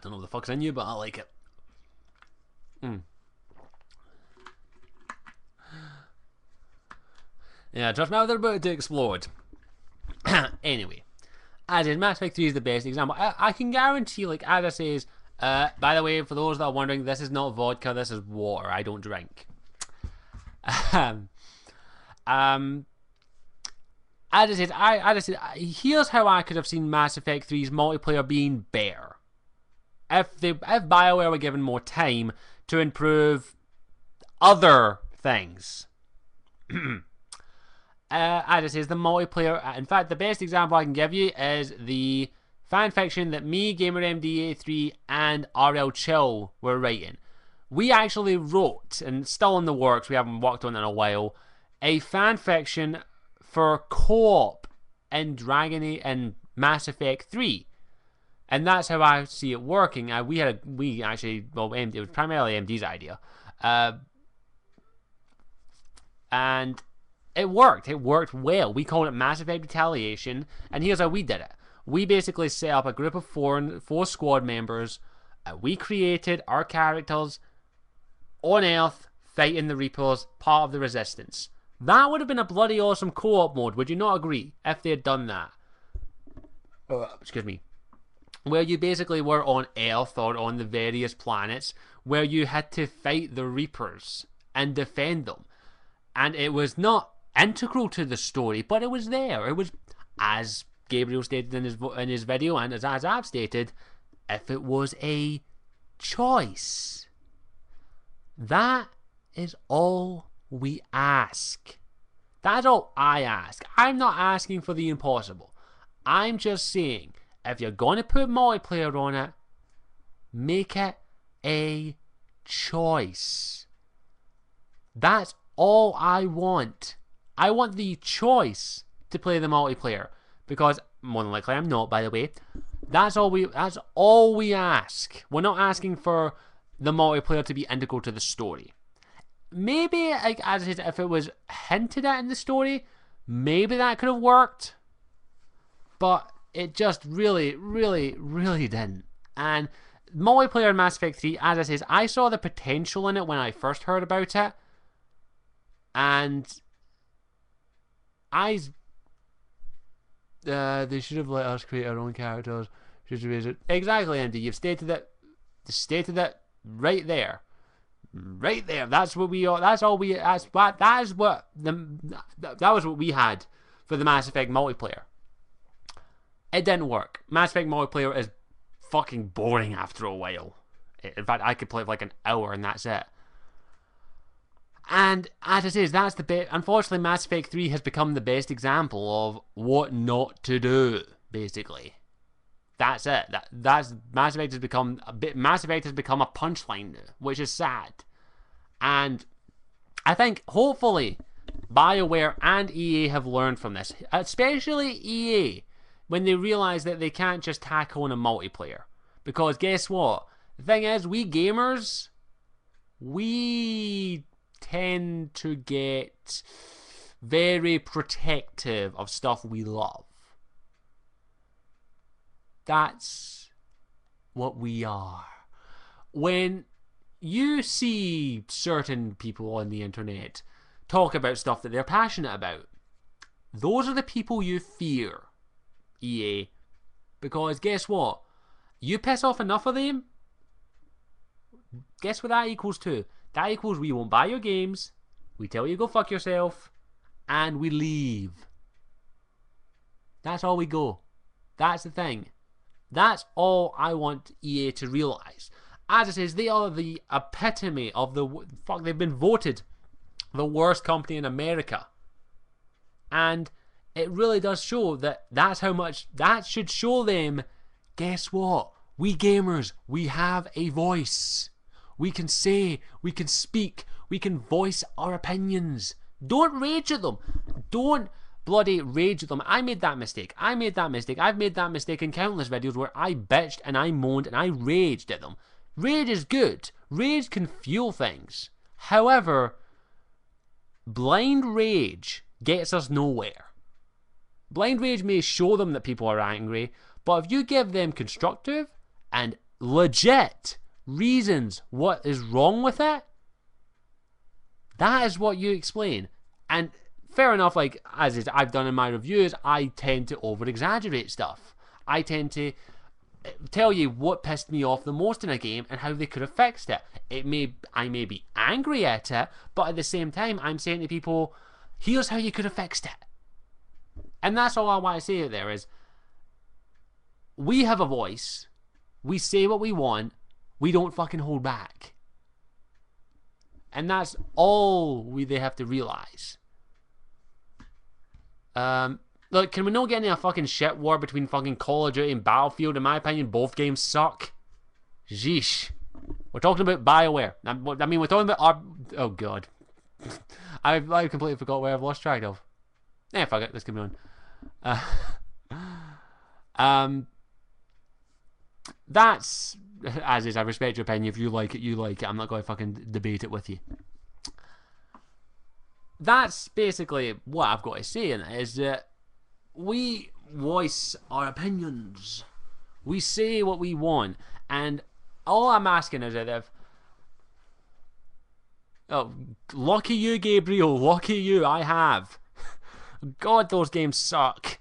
[SPEAKER 1] don't know what the fuck's in you, but I like it. Yeah, just now they're about to explode. Anyway, as is, Mass Effect 3 is the best example. I can guarantee, like Ada says, by the way, for those that are wondering, this is not vodka, this is water. I don't drink. um, um, here's how I could have seen Mass Effect 3's multiplayer being better. If BioWare were given more time to improve other things. As it says, the multiplayer. In fact, the best example I can give you is the fanfiction that me, GamerMD83, and RL Chill were writing. We actually wrote, and still in the works, we haven't worked on it in a while, a fanfiction for co-op in Mass Effect 3. And that's how I see it working. It was primarily MD's idea. And it worked. It worked well. We called it Mass Effect Retaliation, and here's how we did it. We basically set up a group of four squad members. We created our characters on Earth fighting the Reapers, part of the Resistance. That would have been a bloody awesome co-op mode, would you not agree, if they had done that? Excuse me. Where you basically were on Earth or on the various planets, where you had to fight the Reapers and defend them. And it was not integral to the story, but it was there. It was, as Gabriel stated in his video, and as I've stated, if it was a choice. That is all we ask. That's all I ask. I'm not asking for the impossible. I'm just saying, if you're going to put multiplayer on it, make it a choice. That's all I want. I want the choice to play the multiplayer, because more than likely I'm not, by the way. That's all we ask. We're not asking for the multiplayer to be integral to the story. Maybe, like, as I said, if it was hinted at in the story, maybe that could have worked. But it just really, really, really didn't. And multiplayer in Mass Effect 3, as I said, I saw the potential in it when I first heard about it. And they should have let us create our own characters. Exactly, Andy. You've stated it. Right there. Right there. That's what we are. That was what we had for the Mass Effect multiplayer. It didn't work. Mass Effect multiplayer is fucking boring after a while. In fact, I could play it for like an hour and that's it. And as it is, that's the bit. Unfortunately, Mass Effect 3 has become the best example of what not to do. Basically, that's it. Mass Effect has become a punchline now, which is sad. And I think hopefully BioWare and EA have learned from this, especially EA, when they realize that they can't just tack on a multiplayer. Because guess what? The thing is, we gamers, we tend to get very protective of stuff we love. That's what we are. When you see certain people on the internet talk about stuff that they're passionate about, those are the people you fear, EA. Because guess what? You piss off enough of them, guess what that equals to? That equals we won't buy your games, we tell you go fuck yourself, and we leave. That's all we go. That's the thing. That's all I want EA to realise. As it says, they are the epitome of they've been voted the worst company in America. And it really does show that's how much, that should show them, guess what? We gamers, we have a voice. We can say, we can speak, we can voice our opinions. Don't rage at them. Don't bloody rage at them. I made that mistake. I've made that mistake in countless videos where I bitched and I moaned and I raged at them. Rage is good. Rage can fuel things. However, blind rage gets us nowhere. Blind rage may show them that people are angry, but if you give them constructive and legit reasons what is wrong with it, that is what you explain. And fair enough, like as I've done in my reviews, I tend to over exaggerate stuff. I tend to tell you what pissed me off the most in a game and how they could have fixed it. I may be angry at it, but at the same time, I'm saying to people, here's how you could have fixed it. And that's all I want to say there is, we have a voice, we say what we want, we don't fucking hold back. And that's all they have to realize. Look, can we not get into a fucking shit war between fucking Call of Duty and Battlefield? In my opinion, both games suck. Jeesh. We're talking about BioWare. I mean, we're talking about our... Oh, God. I completely forgot where I've lost track of. Yeah, fuck it. Let's keep going. That's... As is, I respect your opinion. If you like it, you like it. I'm not going to fucking debate it with you. That's basically what I've got to say in it, is that we voice our opinions. We say what we want. And all I'm asking is that if... Oh, lucky you, Gabriel. Lucky you. I have. God, those games suck.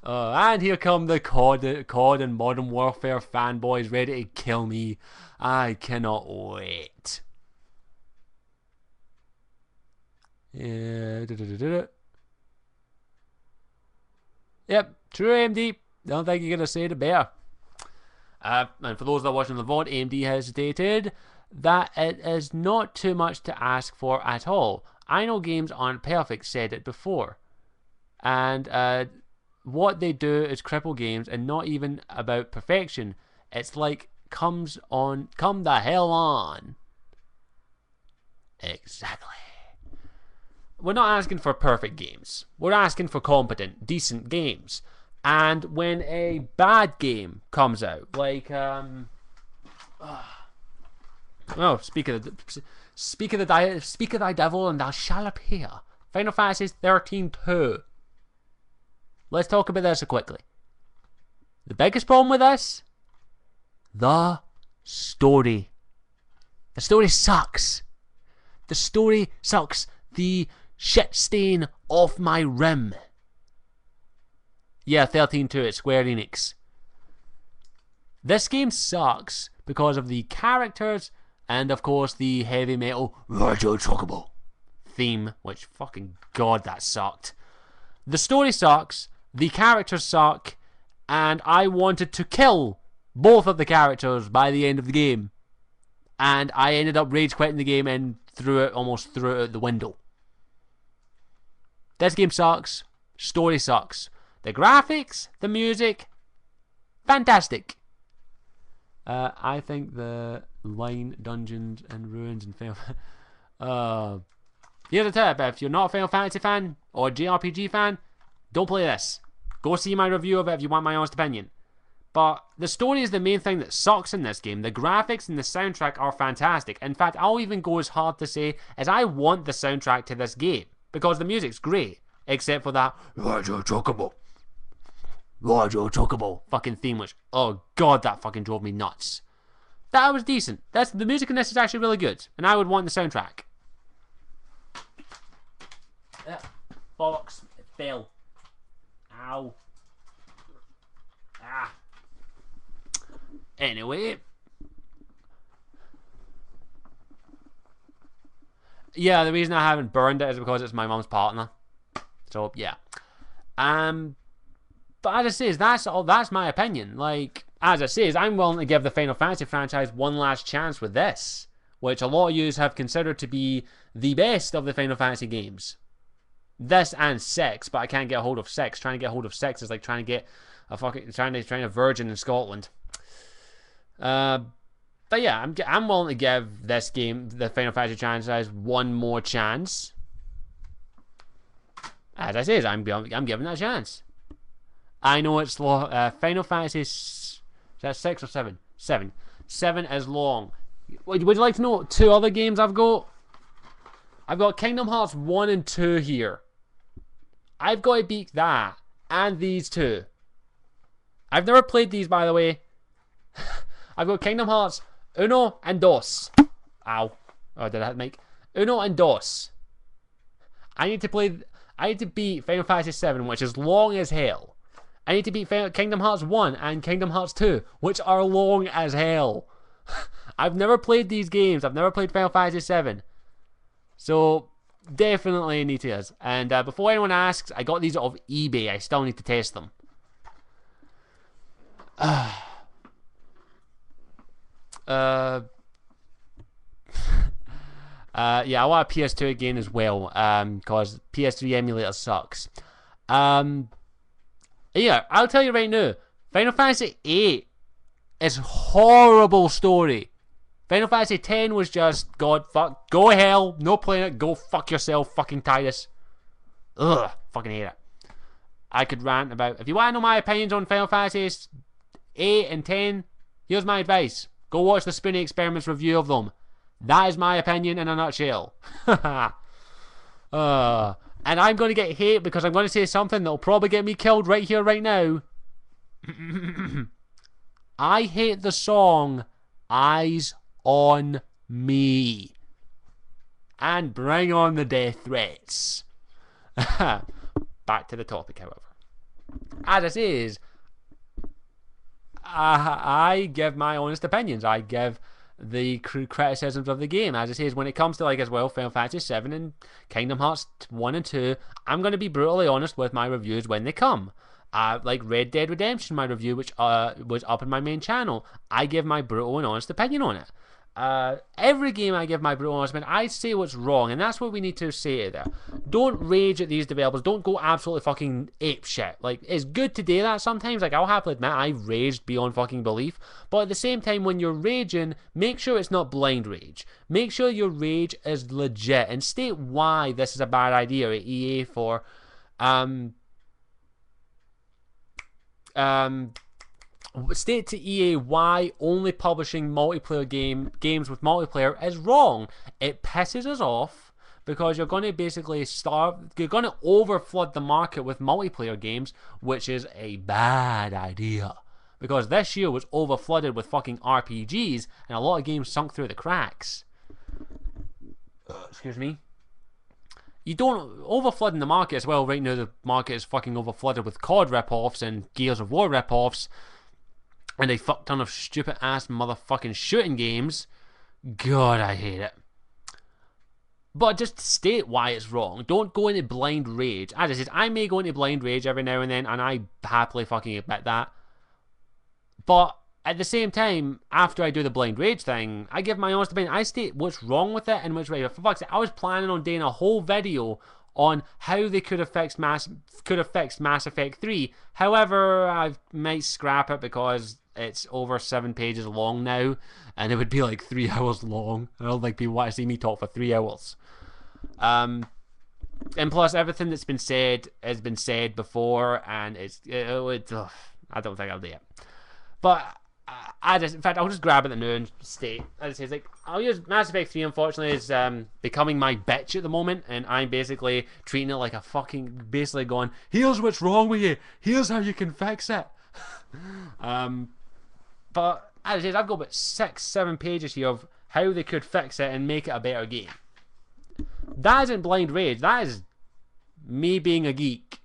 [SPEAKER 1] And here come the COD and Modern Warfare fanboys ready to kill me. I cannot wait. Yeah. Yep, true AMD. Don't think you're going to say it better. And for those that are watching the VOD, AMD has stated that it is not too much to ask for at all. I know games aren't perfect, said it before. And what they do is cripple games and not even about perfection. It's like, come the hell on. Exactly. We're not asking for perfect games. We're asking for competent, decent games. And when a bad game comes out, like speak of thy devil and thou shalt appear. Final Fantasy 13-2. Let's talk about this quickly. The biggest problem with this, the story. The story sucks. The story sucks. The shit stain off my rim. Yeah, 13-2 at Square Enix. This game sucks because of the characters and, of course, the heavy metal Radio Chocobo theme, which, fucking God, that sucked. The story sucks, the characters suck, and I wanted to kill both of the characters by the end of the game. And I ended up rage quitting the game and almost threw it out the window. This game sucks. Story sucks. The graphics, the music, fantastic. I think the line Dungeons and Ruins and Final... here's a tip. If you're not a Final Fantasy fan or a JRPG fan, don't play this. Go see my review of it if you want my honest opinion. But the story is the main thing that sucks in this game. The graphics and the soundtrack are fantastic. In fact, I'll even go as hard to say as I want the soundtrack to this game. Because the music's great. Except for that Radio Chocobo fucking theme, which, oh God, that fucking drove me nuts. That was decent. The music in this is actually really good. And I would want the soundtrack. Bollocks. It fell. Ow. Ah. Anyway. Yeah, the reason I haven't burned it is because it's my mum's partner. So, yeah. But as I say, that's my opinion. Like, as I say, I'm willing to give the Final Fantasy franchise one last chance with this, which a lot of you have considered to be the best of the Final Fantasy games. This and 6, but I can't get a hold of 6. Trying to get a hold of 6 is like trying to get a fucking trying a virgin in Scotland. But yeah, I'm willing to give this game, the Final Fantasy franchise, one more chance. As I say, I'm giving it a chance. I know it's long. Final Fantasy, is that 6 or 7? 7. 7 is long. Would you like to know 2 other games I've got? I've got Kingdom Hearts 1 and 2 here. I've got to beat that. And these 2. I've never played these, by the way. I've got Kingdom Hearts Uno and Dos. Ow. Oh, did that make? Uno and Dos. I need to beat Final Fantasy 7, which is long as hell. I need to beat Kingdom Hearts 1 and Kingdom Hearts 2, which are long as hell. I've never played these games. I've never played Final Fantasy 7. So, definitely need to. And before anyone asks, I got these off eBay. I still need to test them. Yeah, I want a PS2 again as well, because PS3 emulator sucks. Yeah, I'll tell you right now, Final Fantasy 8 is horrible story. Final Fantasy 10 was just, God, fuck, go hell, no playing it, go fuck yourself, fucking Titus. Ugh, fucking hate it. I could rant about, if you want to know my opinions on Final Fantasy 8 and 10, here's my advice. Go watch the Spoonie Experiments review of them. That is my opinion in a nutshell. And I'm going to get hate because I'm going to say something that will probably get me killed right here, right now. I hate the song Eyes on Me. And bring on the death threats. Back to the topic, however. As it is, I give my honest opinions. I give the criticisms of the game. As it says, when it comes to, like, as well, Final Fantasy 7 and Kingdom Hearts 1 and 2, I'm going to be brutally honest with my reviews when they come. Like Red Dead Redemption, my review, which was up in my main channel, I give my brutal and honest opinion on it. Every game I give my brutal honest opinion, I say what's wrong, and that's what we need to say there. Don't rage at these developers. Don't go absolutely fucking ape shit. Like, it's good to do that sometimes. Like, I'll happily admit I raged beyond fucking belief, but at the same time, when you're raging, make sure it's not blind rage. Make sure your rage is legit, and state why this is a bad idea at EA for state to EA why only publishing multiplayer games with multiplayer is wrong. It pisses us off because you're going to basically you're going to overflood the market with multiplayer games, which is a bad idea. Because this year was overflooded with fucking RPGs, and a lot of games sunk through the cracks. Excuse me. You don't overflooding the market as well. Right now the market is fucking overflooded with COD ripoffs and Gears of War ripoffs, and a fuck ton of stupid ass motherfucking shooting games. God, I hate it. But just state why it's wrong. Don't go into blind rage. As I said, I may go into blind rage every now and then, and I happily fucking admit that. But at the same time, after I do the blind rage thing, I give my honest opinion. I state what's wrong with it and which way. For fuck's sake, I was planning on doing a whole video on how they could have fixed Mass Effect 3. However, I might scrap it because it's over 7 pages long now, and it would be like 3 hours long. I don't think people want to see me talk for 3 hours. And plus, everything that's been said has been said before, and I don't think I'll do it. But in fact, I'll just grab it at the noon state. As I say, like, I'll use Mass Effect 3. Unfortunately, is becoming my bitch at the moment, and I'm basically treating it like a fucking, basically going, here's what's wrong with you. Here's how you can fix it. But as I say, I've got about 6-7 pages here of how they could fix it and make it a better game. That isn't blind rage. That is me being a geek.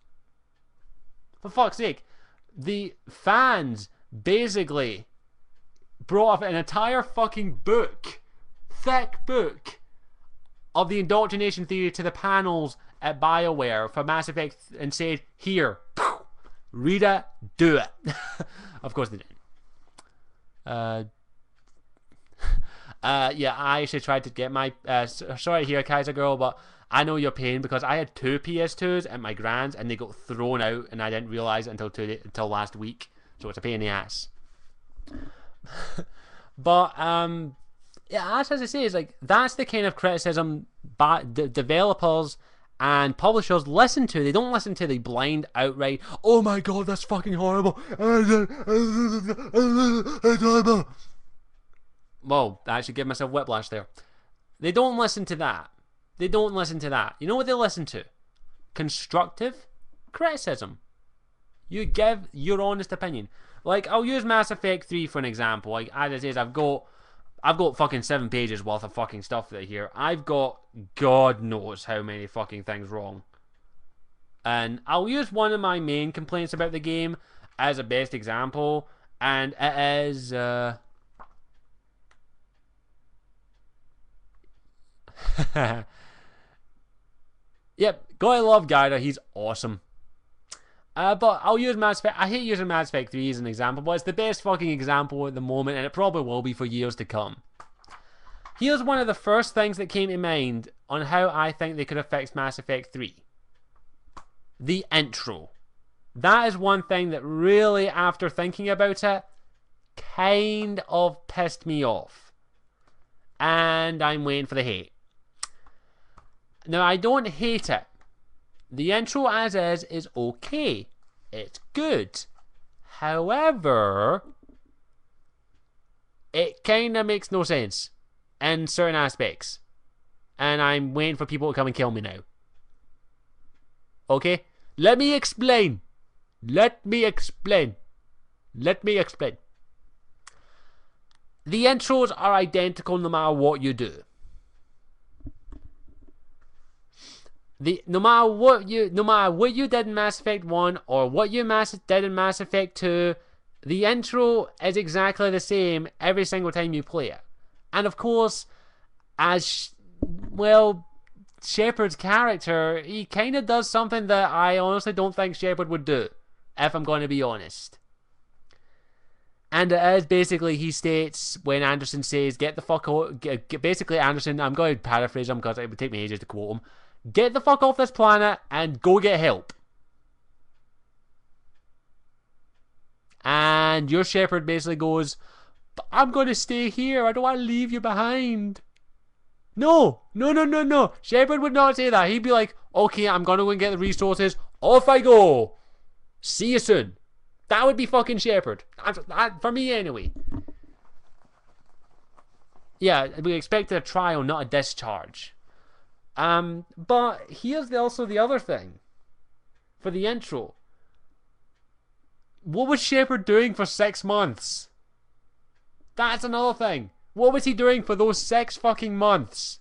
[SPEAKER 1] For fuck's sake, the fans basically brought up an entire fucking book, thick book, of the indoctrination theory to the panels at BioWare for Mass Effect and said, here, read it, do it. Of course they didn't. Yeah, I actually tried to get my sorry here, Kaiser Girl, but I know your pain because I had 2 PS2s at my grand's and they got thrown out and I didn't realise it until last week. So it's a pain in the ass. But yeah, as I say, is like that's the kind of criticism developers and publishers listen to. They don't listen to the blind outright, oh my god, that's fucking horrible. Whoa, I actually gave myself whiplash there. They don't listen to that. They don't listen to that. You know what they listen to? Constructive criticism. You give your honest opinion. Like, I'll use Mass Effect 3 for an example. Like, as it is, I've got fucking 7 pages worth of fucking stuff here. I've got God knows how many fucking things wrong. And I'll use one of my main complaints about the game as a best example, and it is yep, gotta love Gaida, he's awesome. But I'll use Mass Effect. I hate using Mass Effect 3 as an example, but it's the best fucking example at the moment, and it probably will be for years to come. Here's one of the first things that came to mind on how I think they could have fixed Mass Effect 3. The intro. That is one thing that really, after thinking about it, kind of pissed me off. And I'm waiting for the hate. Now, I don't hate it. The intro as is okay. It's good. However, it kind of makes no sense in certain aspects. And I'm waiting for people to come and kill me now. Okay? Let me explain. Let me explain. Let me explain. The intros are identical no matter what you do. No matter what you did in Mass Effect 1 or what you did in Mass Effect 2, the intro is exactly the same every single time you play it. And of course, as well, Shepard's character, he kind of does something that I honestly don't think Shepard would do, if I'm going to be honest. And it is basically, he states when Anderson says, get the fuck out, basically Anderson, I'm going to paraphrase him because it would take me ages to quote him, get the fuck off this planet and go get help. And your Shepard basically goes, but I'm going to stay here, I don't want to leave you behind. No. Shepard would not say that. He'd be like, okay, I'm going to go and get the resources, off I go. See you soon. That would be fucking Shepard. For me anyway. Yeah, we expected a trial, not a discharge. But here's also the other thing. For the intro. What was Shepard doing for 6 months? That's another thing. What was he doing for those 6 fucking months?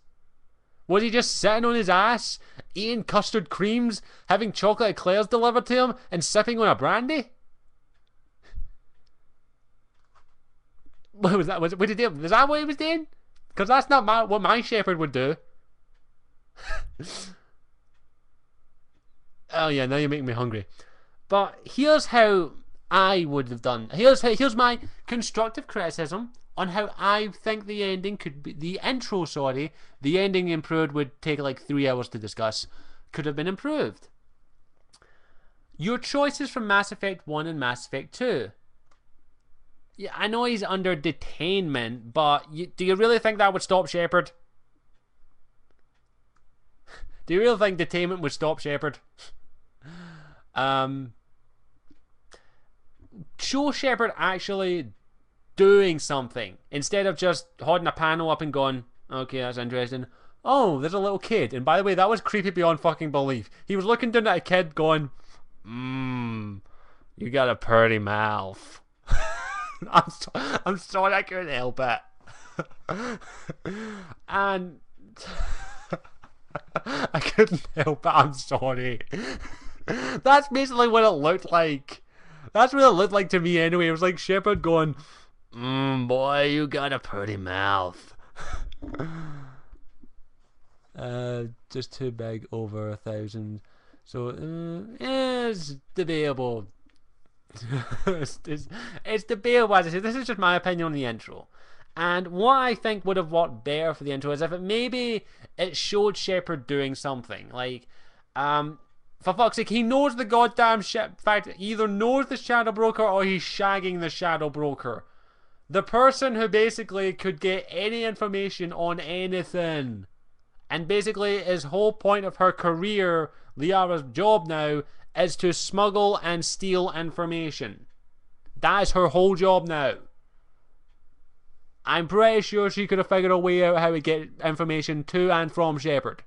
[SPEAKER 1] Was he just sitting on his ass, eating custard creams, having chocolate eclairs delivered to him, and sipping on a brandy? What was that? Was that what he was doing? Because that's not what my Shepard would do. Oh yeah, now you're making me hungry. But here's how I would have done. Here's my constructive criticism on how I think the ending could be. The intro, sorry, the ending improved would take like 3 hours to discuss. Could have been improved. Your choices from Mass Effect 1 and Mass Effect 2. Yeah, I know he's under detainment, but do you really think that would stop Shepard? Do you really think detainment would stop Shepard? Show Shepard actually doing something instead of just holding a panel up and going, okay, that's interesting. Oh, there's a little kid. And by the way, that was creepy beyond fucking belief. He was looking down at a kid going, you got a pretty mouth. I'm sorry, I couldn't help it. And I couldn't help it, I'm sorry. That's basically what it looked like. That's what it looked like to me anyway. It was like Shepard going, boy, you got a pretty mouth. Just too big, over 1,000. So, it's debatable. it's debatable, as I say. This is just my opinion on the intro. And what I think would have worked better for the intro is if it showed Shepard doing something. Like, for fuck's sake, he knows the goddamn shit. In fact, he either knows the Shadow Broker or he's shagging the Shadow Broker. The person who basically could get any information on anything. And basically his whole point of her career, Liara's job now, is to smuggle and steal information. That is her whole job now. I'm pretty sure she could have figured a way out how to get information to and from Shepard.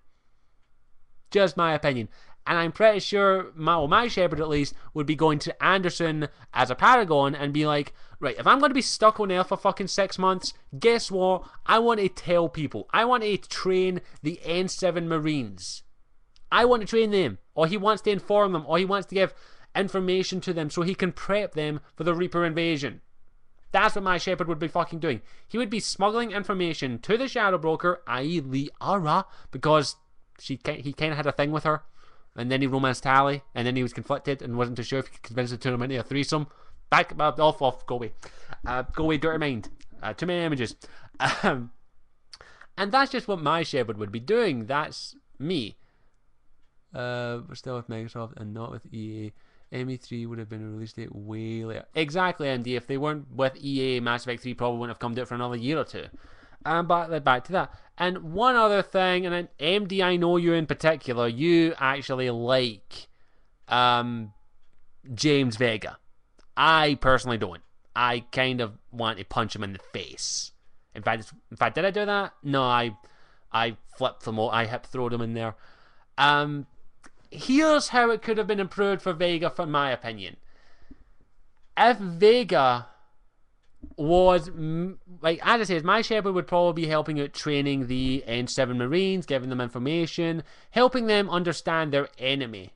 [SPEAKER 1] Just my opinion. And I'm pretty sure, my Shepard at least, would be going to Anderson as a Paragon and be like, right, if I'm going to be stuck on Earth for fucking 6 months, guess what? I want to tell people. I want to train the N7 Marines. I want to train them. or he wants to inform them, or he wants to give information to them so he can prep them for the Reaper invasion. That's what my Shepherd would be fucking doing. He would be smuggling information to the Shadow Broker, i.e. Liara, because he kind of had a thing with her, and then he romanced Tali, and then he was conflicted and wasn't too sure if he could convince the two of them into a threesome. Back, off, go away. Go away, dirty mind. Too many images. And that's just what my Shepherd would be doing. That's me. We're still with Microsoft and not with EA. ME3 would have been a release date way later. Exactly, MD. If they weren't with EA, Mass Effect 3 probably wouldn't have come out for another year or two. But back to that. And one other thing, and then MD, I know you in particular, you actually like James Vega. I personally don't. I kind of want to punch him in the face. In fact, did I do that? No, I flipped them all. I hip throwed him in there. Here's how it could have been improved for Vega, for my opinion. If Vega was, like, as I say, my Shepherd would probably be helping out training the N7 Marines, giving them information, helping them understand their enemy.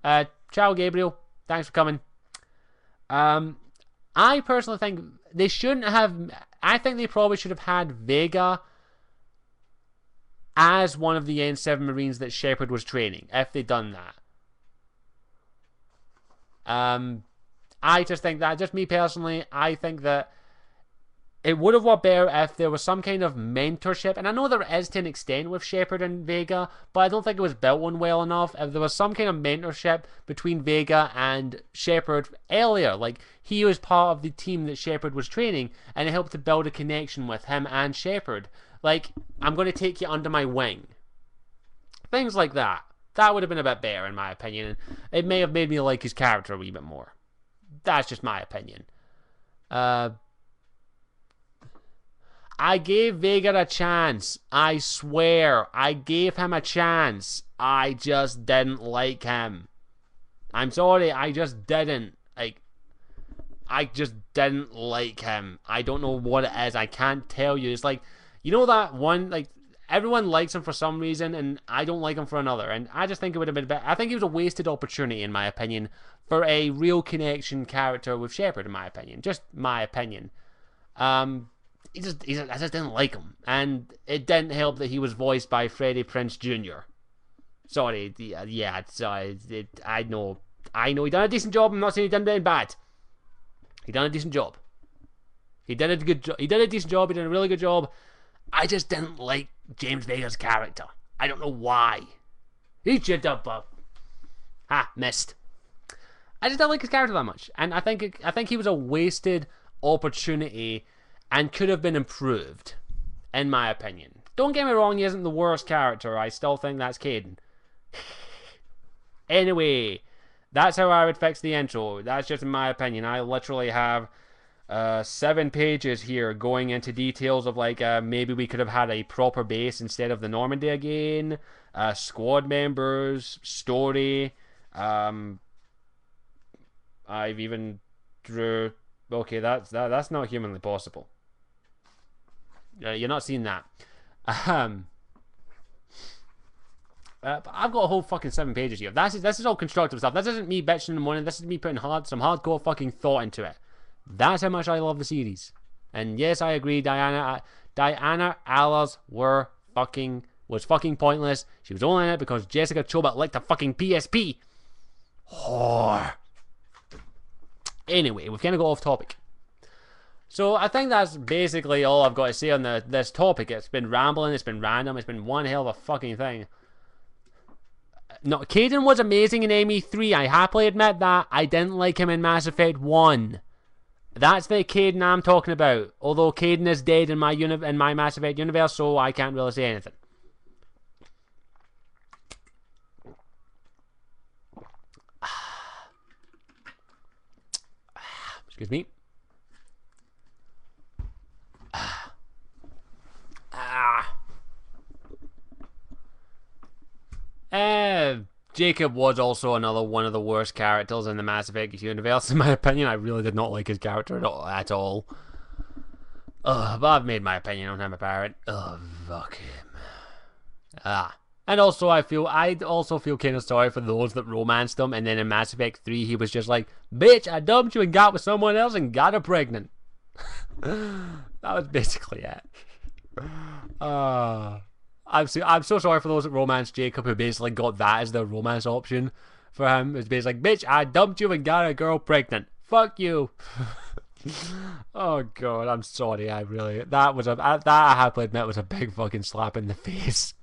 [SPEAKER 1] Ciao, Gabriel. Thanks for coming. I personally think they shouldn't have, I think they probably should have had Vega as one of the N7 Marines that Shepherd was training, if they'd done that. I just think that, just me personally, I think that it would have worked better if there was some kind of mentorship, and I know there is to an extent with Shepherd and Vega, but I don't think it was built on well enough. If there was some kind of mentorship between Vega and Shepherd earlier, like he was part of the team that Shepherd was training, and it helped to build a connection with him and Shepherd. Like, I'm going to take you under my wing. Things like that. That would have been a bit better, in my opinion. And it may have made me like his character a wee bit more. That's just my opinion. I gave Vega a chance. I swear. I gave him a chance. I just didn't like him. I'm sorry. I just didn't. I just didn't like him. I don't know what it is. I can't tell you. It's like, you know that one, like, everyone likes him for some reason, and I don't like him for another. And I just think it would have been better. I think it was a wasted opportunity, in my opinion, for a real connection character with Shepherd, in my opinion. Just my opinion. I just didn't like him. And it didn't help that he was voiced by Freddie Prinze Jr. Sorry. Yeah, sorry. I know he done a decent job. I'm not saying he done anything bad. He done a decent job. He did a good job. He did a decent job. He did a really good job. I just didn't like James Vega's character. I don't know why. He should have. Missed. I just don't like his character that much, and I think he was a wasted opportunity, and could have been improved, in my opinion. Don't get me wrong, he isn't the worst character. I still think that's Kaidan. Anyway, that's how I would fix the intro. That's just in my opinion. I literally have 7 pages here going into details of, like, maybe we could have had a proper base instead of the Normandy again, squad members, story. I've even drew. Okay, that's not humanly possible. You're not seeing that. But I've got a whole fucking 7 pages here. This is all constructive stuff. This isn't me bitching in the morning. This is me putting some hardcore fucking thought into it. That's how much I love the series. And yes, I agree. Diana Allers was fucking pointless. She was only in it because Jessica Chobot liked a fucking PSP. Whore. Anyway, we've kind of got off topic. So I think that's basically all I've got to say on this topic. It's been rambling, it's been random, it's been one hell of a fucking thing. No, Kaidan was amazing in ME3. I happily admit that. I didn't like him in Mass Effect 1. That's the Kaidan I'm talking about. Although Kaidan is dead in my Mass Effect universe, so I can't really say anything. Excuse me. Jacob was also another one of the worst characters in the Mass Effect universe, in my opinion. I really did not like his character at all. But I've made my opinion on him apparent. Fuck him. And also, I'd also feel kind of sorry for those that romanced him, and then in Mass Effect 3, he was just like, "Bitch, I dumped you and got with someone else and got her pregnant." That was basically it. I'm so sorry for those that romanced Jacob, who basically got that as their romance option for him. It's basically like, "Bitch, I dumped you and got a girl pregnant. Fuck you." Oh god, I'm sorry. I have to admit was a big fucking slap in the face.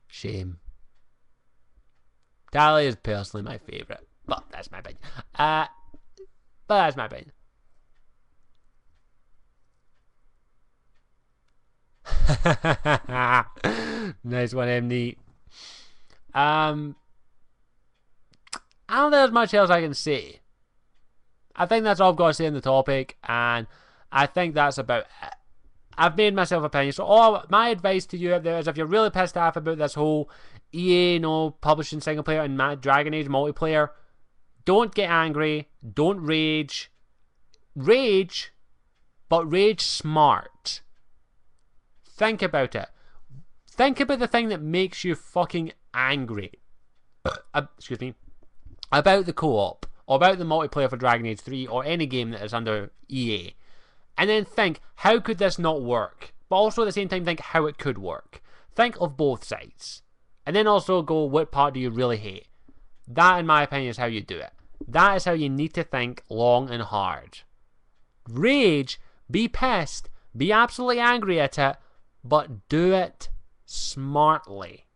[SPEAKER 1] Shame. Tali is personally my favourite, but that's my opinion. Nice one, MD. I don't think there's much else I can say. I think that's all I've got to say on the topic, and I think that's about it. I've made myself opinion. So my advice to you out there is, if you're really pissed off about this whole EA publishing single player and Dragon Age multiplayer, don't get angry. Don't rage. Rage, but rage smart. Think about it. Think about the thing that makes you fucking angry. Excuse me. About the co-op, or about the multiplayer for Dragon Age 3, or any game that is under EA. And then think, how could this not work? But also at the same time think how it could work. Think of both sides. And then also go, what part do you really hate? That, in my opinion, is how you do it. That is how you need to think long and hard. Rage, be pissed, be absolutely angry at it, but do it smartly.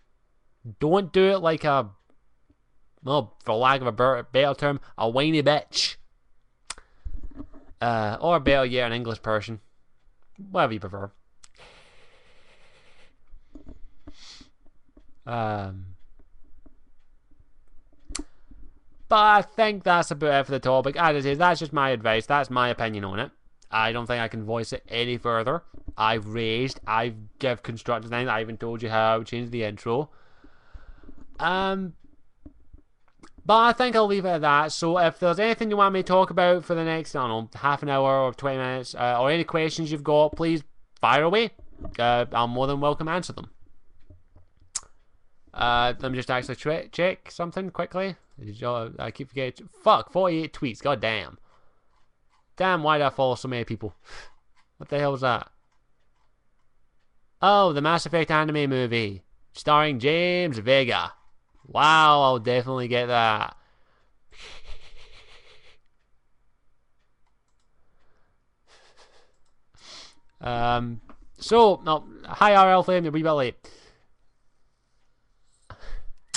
[SPEAKER 1] Don't do it like a, well, for lack of a better term, a whiny bitch. Or better yet, an English person. Whatever you prefer. But I think that's about it for the topic. As I say, that's just my advice. That's my opinion on it. I don't think I can voice it any further. I've raised. I've give constructive things. I even told you how I would change the intro. But I think I'll leave it at that. So if there's anything you want me to talk about for the next, I don't know, half an hour or 20 minutes, or any questions you've got, please fire away. I'm more than welcome to answer them. Let me just actually check something quickly. I keep forgetting. Fuck, 48 tweets. God damn. Damn, why did I follow so many people? What the hell was that? Oh, the Mass Effect anime movie. Starring James Vega. Wow, I'll definitely get that. So, no, hi RL Flame, you're a wee bit late.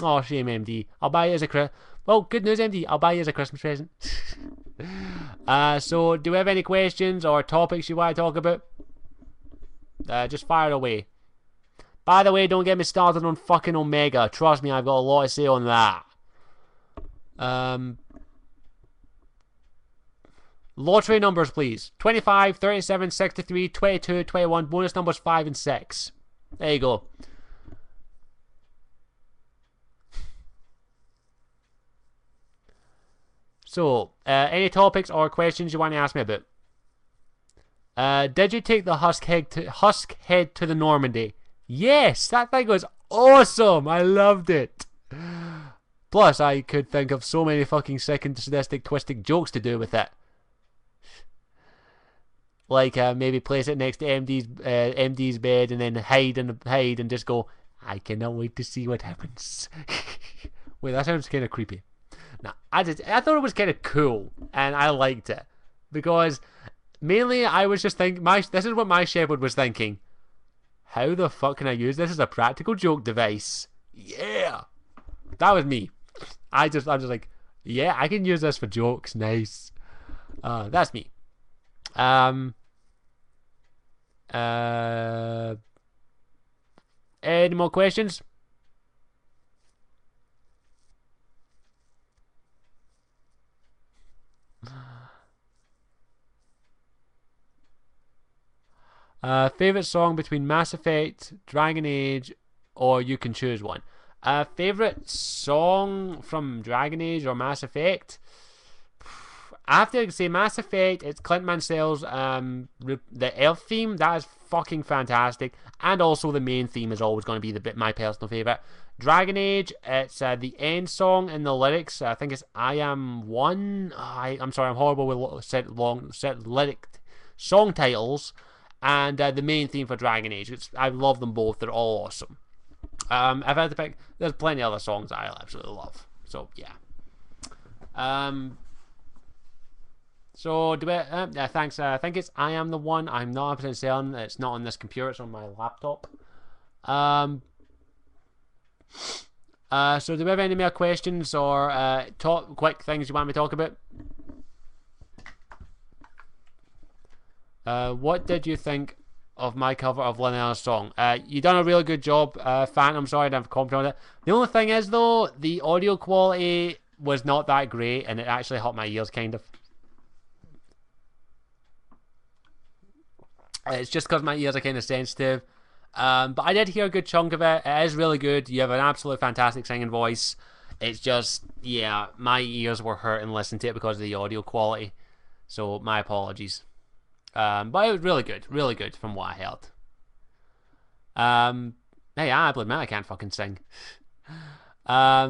[SPEAKER 1] Oh, shame, MD. I'll buy it as a well, good news, MD. I'll buy you as a Christmas present. So, do we have any questions or topics you want to talk about? Just fire away. By the way, don't get me started on fucking Omega. Trust me, I've got a lot to say on that. Lottery numbers, please. 25, 37, 63, 22, 21. Bonus numbers 5 and 6. There you go. So, any topics or questions you want to ask me about? Did you take the Husk head to the Normandy? Yes, that thing was awesome. I loved it. Plus, I could think of so many fucking sick and sadistic, twisted jokes to do with it. Like maybe place it next to MD's bed and then hide and just go, I cannot wait to see what happens. Wait, that sounds kind of creepy. No, I thought it was kind of cool and I liked it because mainly I was just thinking, this is what my shepherd was thinking. How the fuck can I use this as a practical joke device? Yeah, that was me. I'm just like, yeah, I can use this for jokes. Nice. That's me. Any more questions? Favorite song between Mass Effect, Dragon Age, or you can choose one. Favorite song from Dragon Age or Mass Effect? I have to say, Mass Effect, it's Clint Mansell's, the Earth theme, that is fucking fantastic. And also the main theme is always going to be my personal favourite. Dragon Age, it's the end song and the lyrics. I think it's I Am One. I'm sorry, I'm horrible with set lyric song titles. And the main theme for Dragon Age. I love them both. They're all awesome. If I had to pick, there's plenty of other songs I absolutely love. So, yeah. So, thanks. I think it's I Am the One. I'm not 100% certain. It's not on this computer. It's on my laptop. So do we have any more questions or quick things you want me to talk about? What did you think of my cover of Linnell's song? You done a really good job, Phantom. Sorry I didn't have comment on it. The only thing is, though, the audio quality was not that great, and it actually hurt my ears, kind of. It's just because my ears are kind of sensitive. But I did hear a good chunk of it. It is really good. You have an absolutely fantastic singing voice. It's just, yeah, my ears were hurting listening to it because of the audio quality. So, my apologies. But it was really good from what I heard. Hey, I will admit I can't fucking sing. Nah,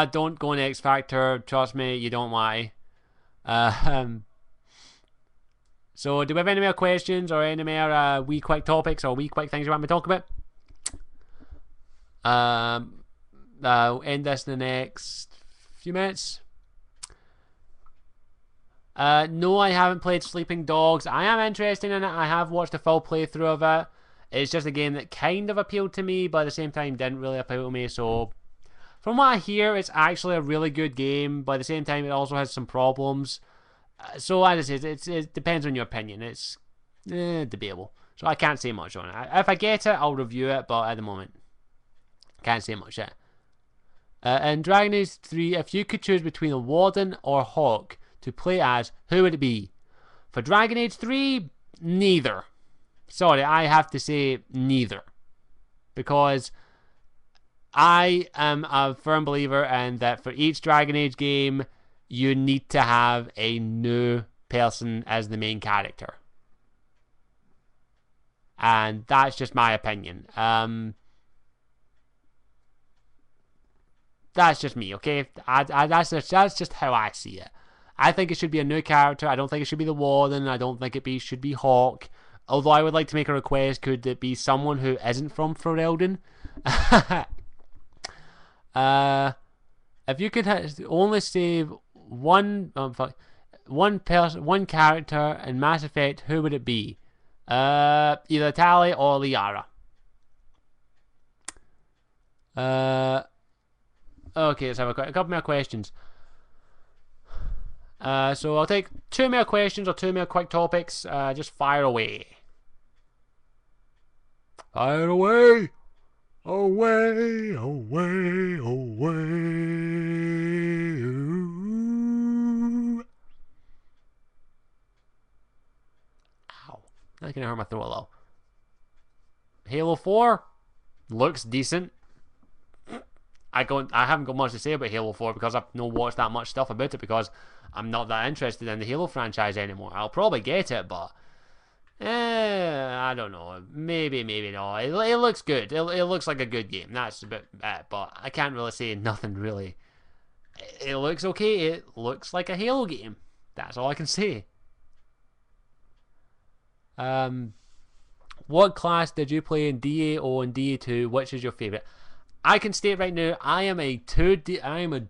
[SPEAKER 1] don't go on X Factor. Trust me, you don't want to. So, do we have any more questions or any more wee quick topics or wee quick things you want me to talk about? I'll end this in the next few minutes. No, I haven't played Sleeping Dogs. I am interested in it. I have watched a full playthrough of it. It's just a game that kind of appealed to me, but at the same time didn't really appeal to me. So, from what I hear, it's actually a really good game, but at the same time it also has some problems. So, as I said, it depends on your opinion. It's debatable. So, I can't say much on it. If I get it, I'll review it, but at the moment, can't say much yet. In Dragon Age 3, if you could choose between a Warden or Hawk to play as, who would it be? For Dragon Age 3, neither. Sorry, I have to say neither. Because I am a firm believer in that for each Dragon Age game, you need to have a new person as the main character. And that's just my opinion. That's just me, okay? That's just how I see it. I think it should be a new character. I don't think it should be the Warden. I don't think it should be Hawk. Although I would like to make a request, could it be someone who isn't from Ferelden? If you could only save one character in Mass Effect, who would it be? Either Tali or Liara. Okay, let's have a couple more questions. So I'll take 2 more questions or 2 more quick topics. Just fire away. Fire away! Away, away, away. Ow. I can hurt my throat a little. Halo 4 looks decent. I haven't got much to say about Halo 4 because I've not watched that much stuff about it because I'm not that interested in the Halo franchise anymore. I'll probably get it, but I don't know. Maybe not. It looks good. It looks like a good game. That's about it, but I can't really say nothing really. It looks okay. It looks like a Halo game. That's all I can say. What class did you play in DAO and DA2? Which is your favourite? I can state right now, I am a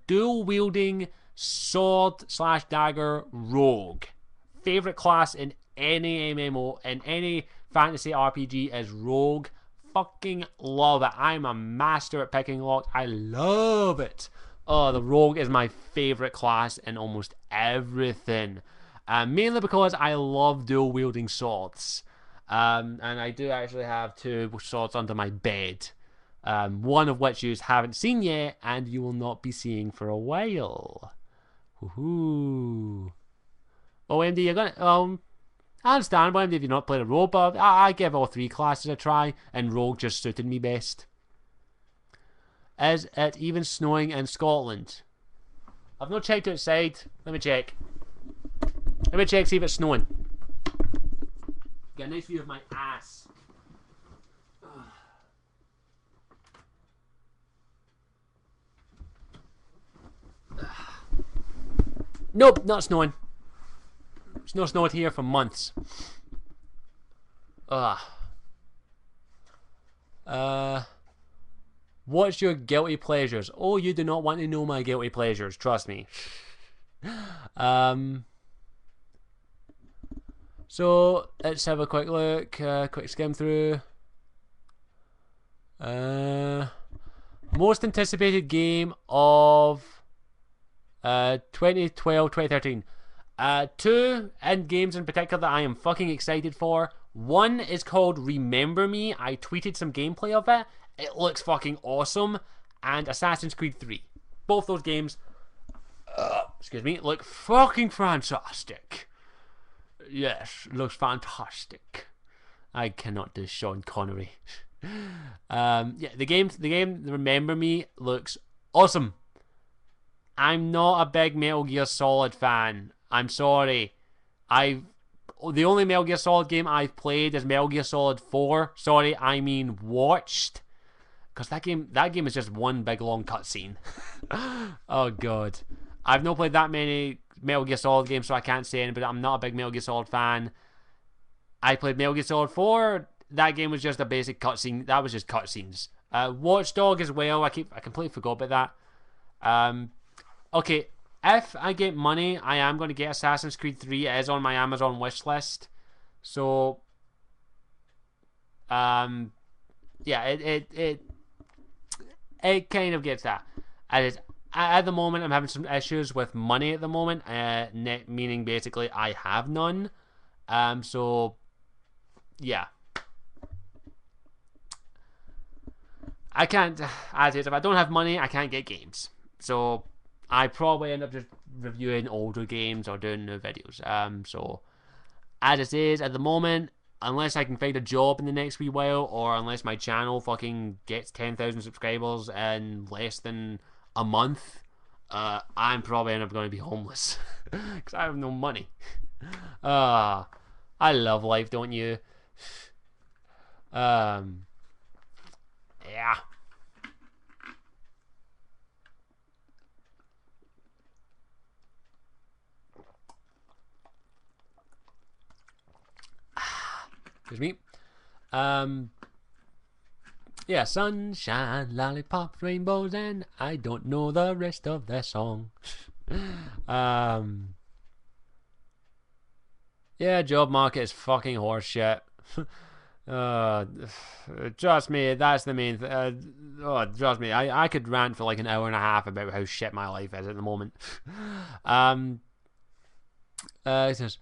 [SPEAKER 1] dual wielding sword/dagger rogue. Favorite class in any MMO, in any fantasy RPG is rogue. Fucking love it. I'm a master at picking locks. I love it. Oh, the rogue is my favorite class in almost everything. Mainly because I love dual wielding swords. And I do actually have 2 swords under my bed. One of which you haven't seen yet, and you will not be seeing for a while. Woohoo! OMD, you're gonna. I understand, OMD, if you're not playing a rogue, but I give all 3 classes a try, and rogue just suited me best. Is it even snowing in Scotland? I've not checked outside. Let me check. Let me check, see if it's snowing. Get a nice view of my ass. Nope, not snowing. It's not snowed here for months. What's your guilty pleasures? Oh, you do not want to know my guilty pleasures. Trust me. So let's have a quick look. Quick skim through. Most anticipated game of 2012-2013. Two games in particular that I am fucking excited for. One is called Remember Me. I tweeted some gameplay of it. It looks fucking awesome. And Assassin's Creed 3. Both those games, excuse me, look fucking fantastic. Yes, looks fantastic. I cannot do Sean Connery. Yeah, the game Remember Me looks awesome. I'm not a big Metal Gear Solid fan. I'm sorry. The only Metal Gear Solid game I've played is Metal Gear Solid 4. Sorry, I mean watched. Because that game is just one big long cutscene. Oh god. I've not played that many Metal Gear Solid games, so I can't say anything, but I'm not a big Metal Gear Solid fan. I played Metal Gear Solid 4. That game was just a basic cutscene. That was just cutscenes. Watch Dogs as well. I completely forgot about that. Okay, if I get money, I am going to get Assassin's Creed 3. It is on my Amazon wish list. So, yeah, it kind of gets that. At the moment, I'm having some issues with money at the moment, meaning basically I have none. So, yeah. I can't, as is, if I don't have money, I can't get games. So, I probably end up just reviewing older games or doing new videos. So, as it is, at the moment, unless I can find a job in the next wee while, or unless my channel fucking gets 10,000 subscribers in less than a month, I'm probably end up going to be homeless. Because I have no money. I love life, don't you? Yeah. Excuse me. Yeah, sunshine, lollipops, rainbows, and I don't know the rest of the song. Yeah, job market is fucking horseshit. Trust me, that's the main trust me, I could rant for like an hour and a half about how shit my life is at the moment. It says,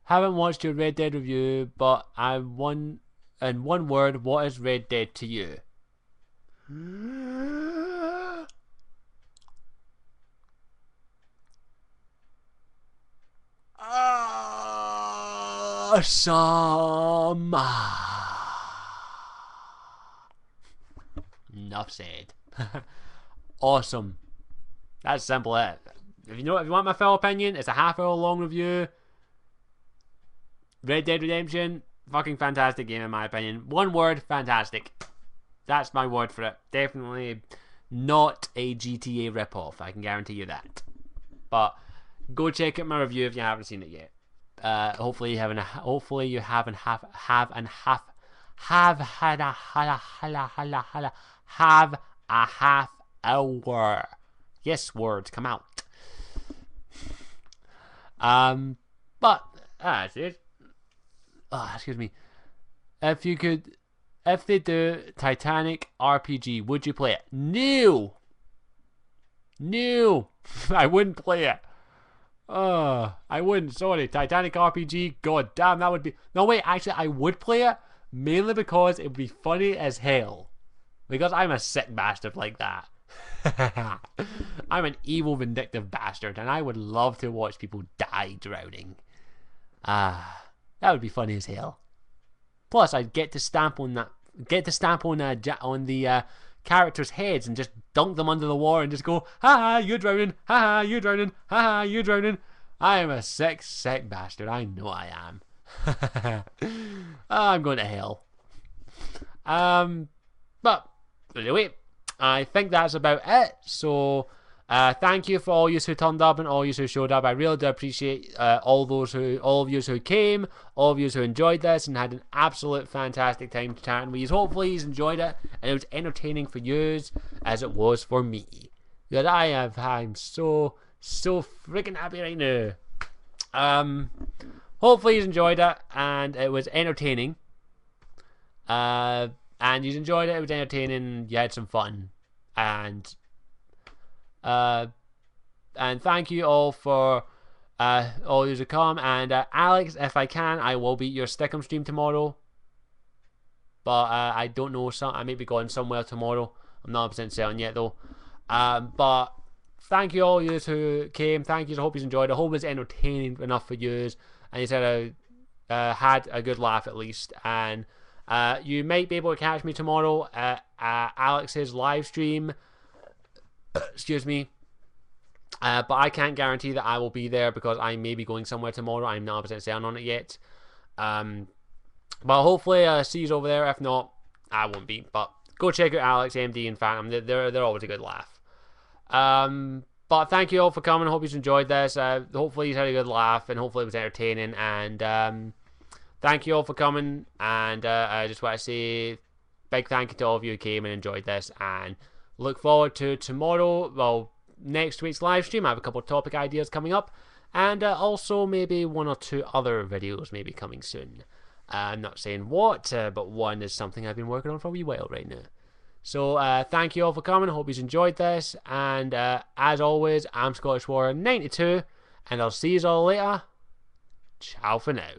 [SPEAKER 1] haven't watched your Red Dead review, but in one word, what is Red Dead to you? Awesome. Enough said. Awesome. That's simple. If you want my full opinion, it's a half-hour long review. Red Dead Redemption, fucking fantastic game in my opinion. One word, fantastic. That's my word for it. Definitely not a GTA ripoff. I can guarantee you that. But go check out my review if you haven't seen it yet. Hopefully you haven't had a half hour. Yes, words come out. But that's it. Oh, excuse me. If they do Titanic RPG, would you play it? No. I wouldn't play it. I wouldn't. Sorry, Titanic RPG. God damn, that would be. No, wait. Actually, I would play it mainly because it would be funny as hell. Because I'm a sick bastard like that. I'm an evil, vindictive bastard, and I would love to watch people die drowning. That would be funny as hell. Plus, I'd get to stamp on that. Get to stamp on the characters' heads and just dunk them under the water and just go, ha ha, you're drowning, ha ha, you're drowning, ha ha, you're drowning. I am a sick, sick bastard. I know I am. I'm going to hell. But anyway, I think that's about it. So thank you for all you who turned up and all you who showed up. I really do appreciate all of you who came, all of you who enjoyed this and had an absolute fantastic time chatting with you. Hopefully you enjoyed it and it was entertaining for you as it was for me. Because I'm so freaking happy right now. Hopefully you enjoyed it and it was entertaining. And you enjoyed it. It was entertaining. You had some fun, and thank you all for all you to come. And Alex, if I can, I will be your Stickum stream tomorrow. But I don't know. I may be going somewhere tomorrow. I'm not 100% certain yet though. But thank you all you who came. Thank you. I hope you enjoyed it. I hope it was entertaining enough for you, and you said I had a good laugh at least. And you might be able to catch me tomorrow at Alex's live stream. Excuse me. But I can't guarantee that I will be there because I may be going somewhere tomorrow. I'm not 100% certain on it yet. But hopefully see you over there. If not, I won't be. But go check out Alex, MD, and Phantom. They're always a good laugh. But thank you all for coming. Hope you enjoyed this. Hopefully you had a good laugh and hopefully it was entertaining. And thank you all for coming, and I just want to say big thank you to all of you who came and enjoyed this, and look forward to tomorrow, well, next week's live stream. I have a couple of topic ideas coming up, and also maybe 1 or 2 other videos maybe coming soon. I'm not saying what, but one is something I've been working on for a wee while right now. So thank you all for coming. Hope you enjoyed this, and as always, I'm Scottish Warrior 92, and I'll see you all later. Ciao for now.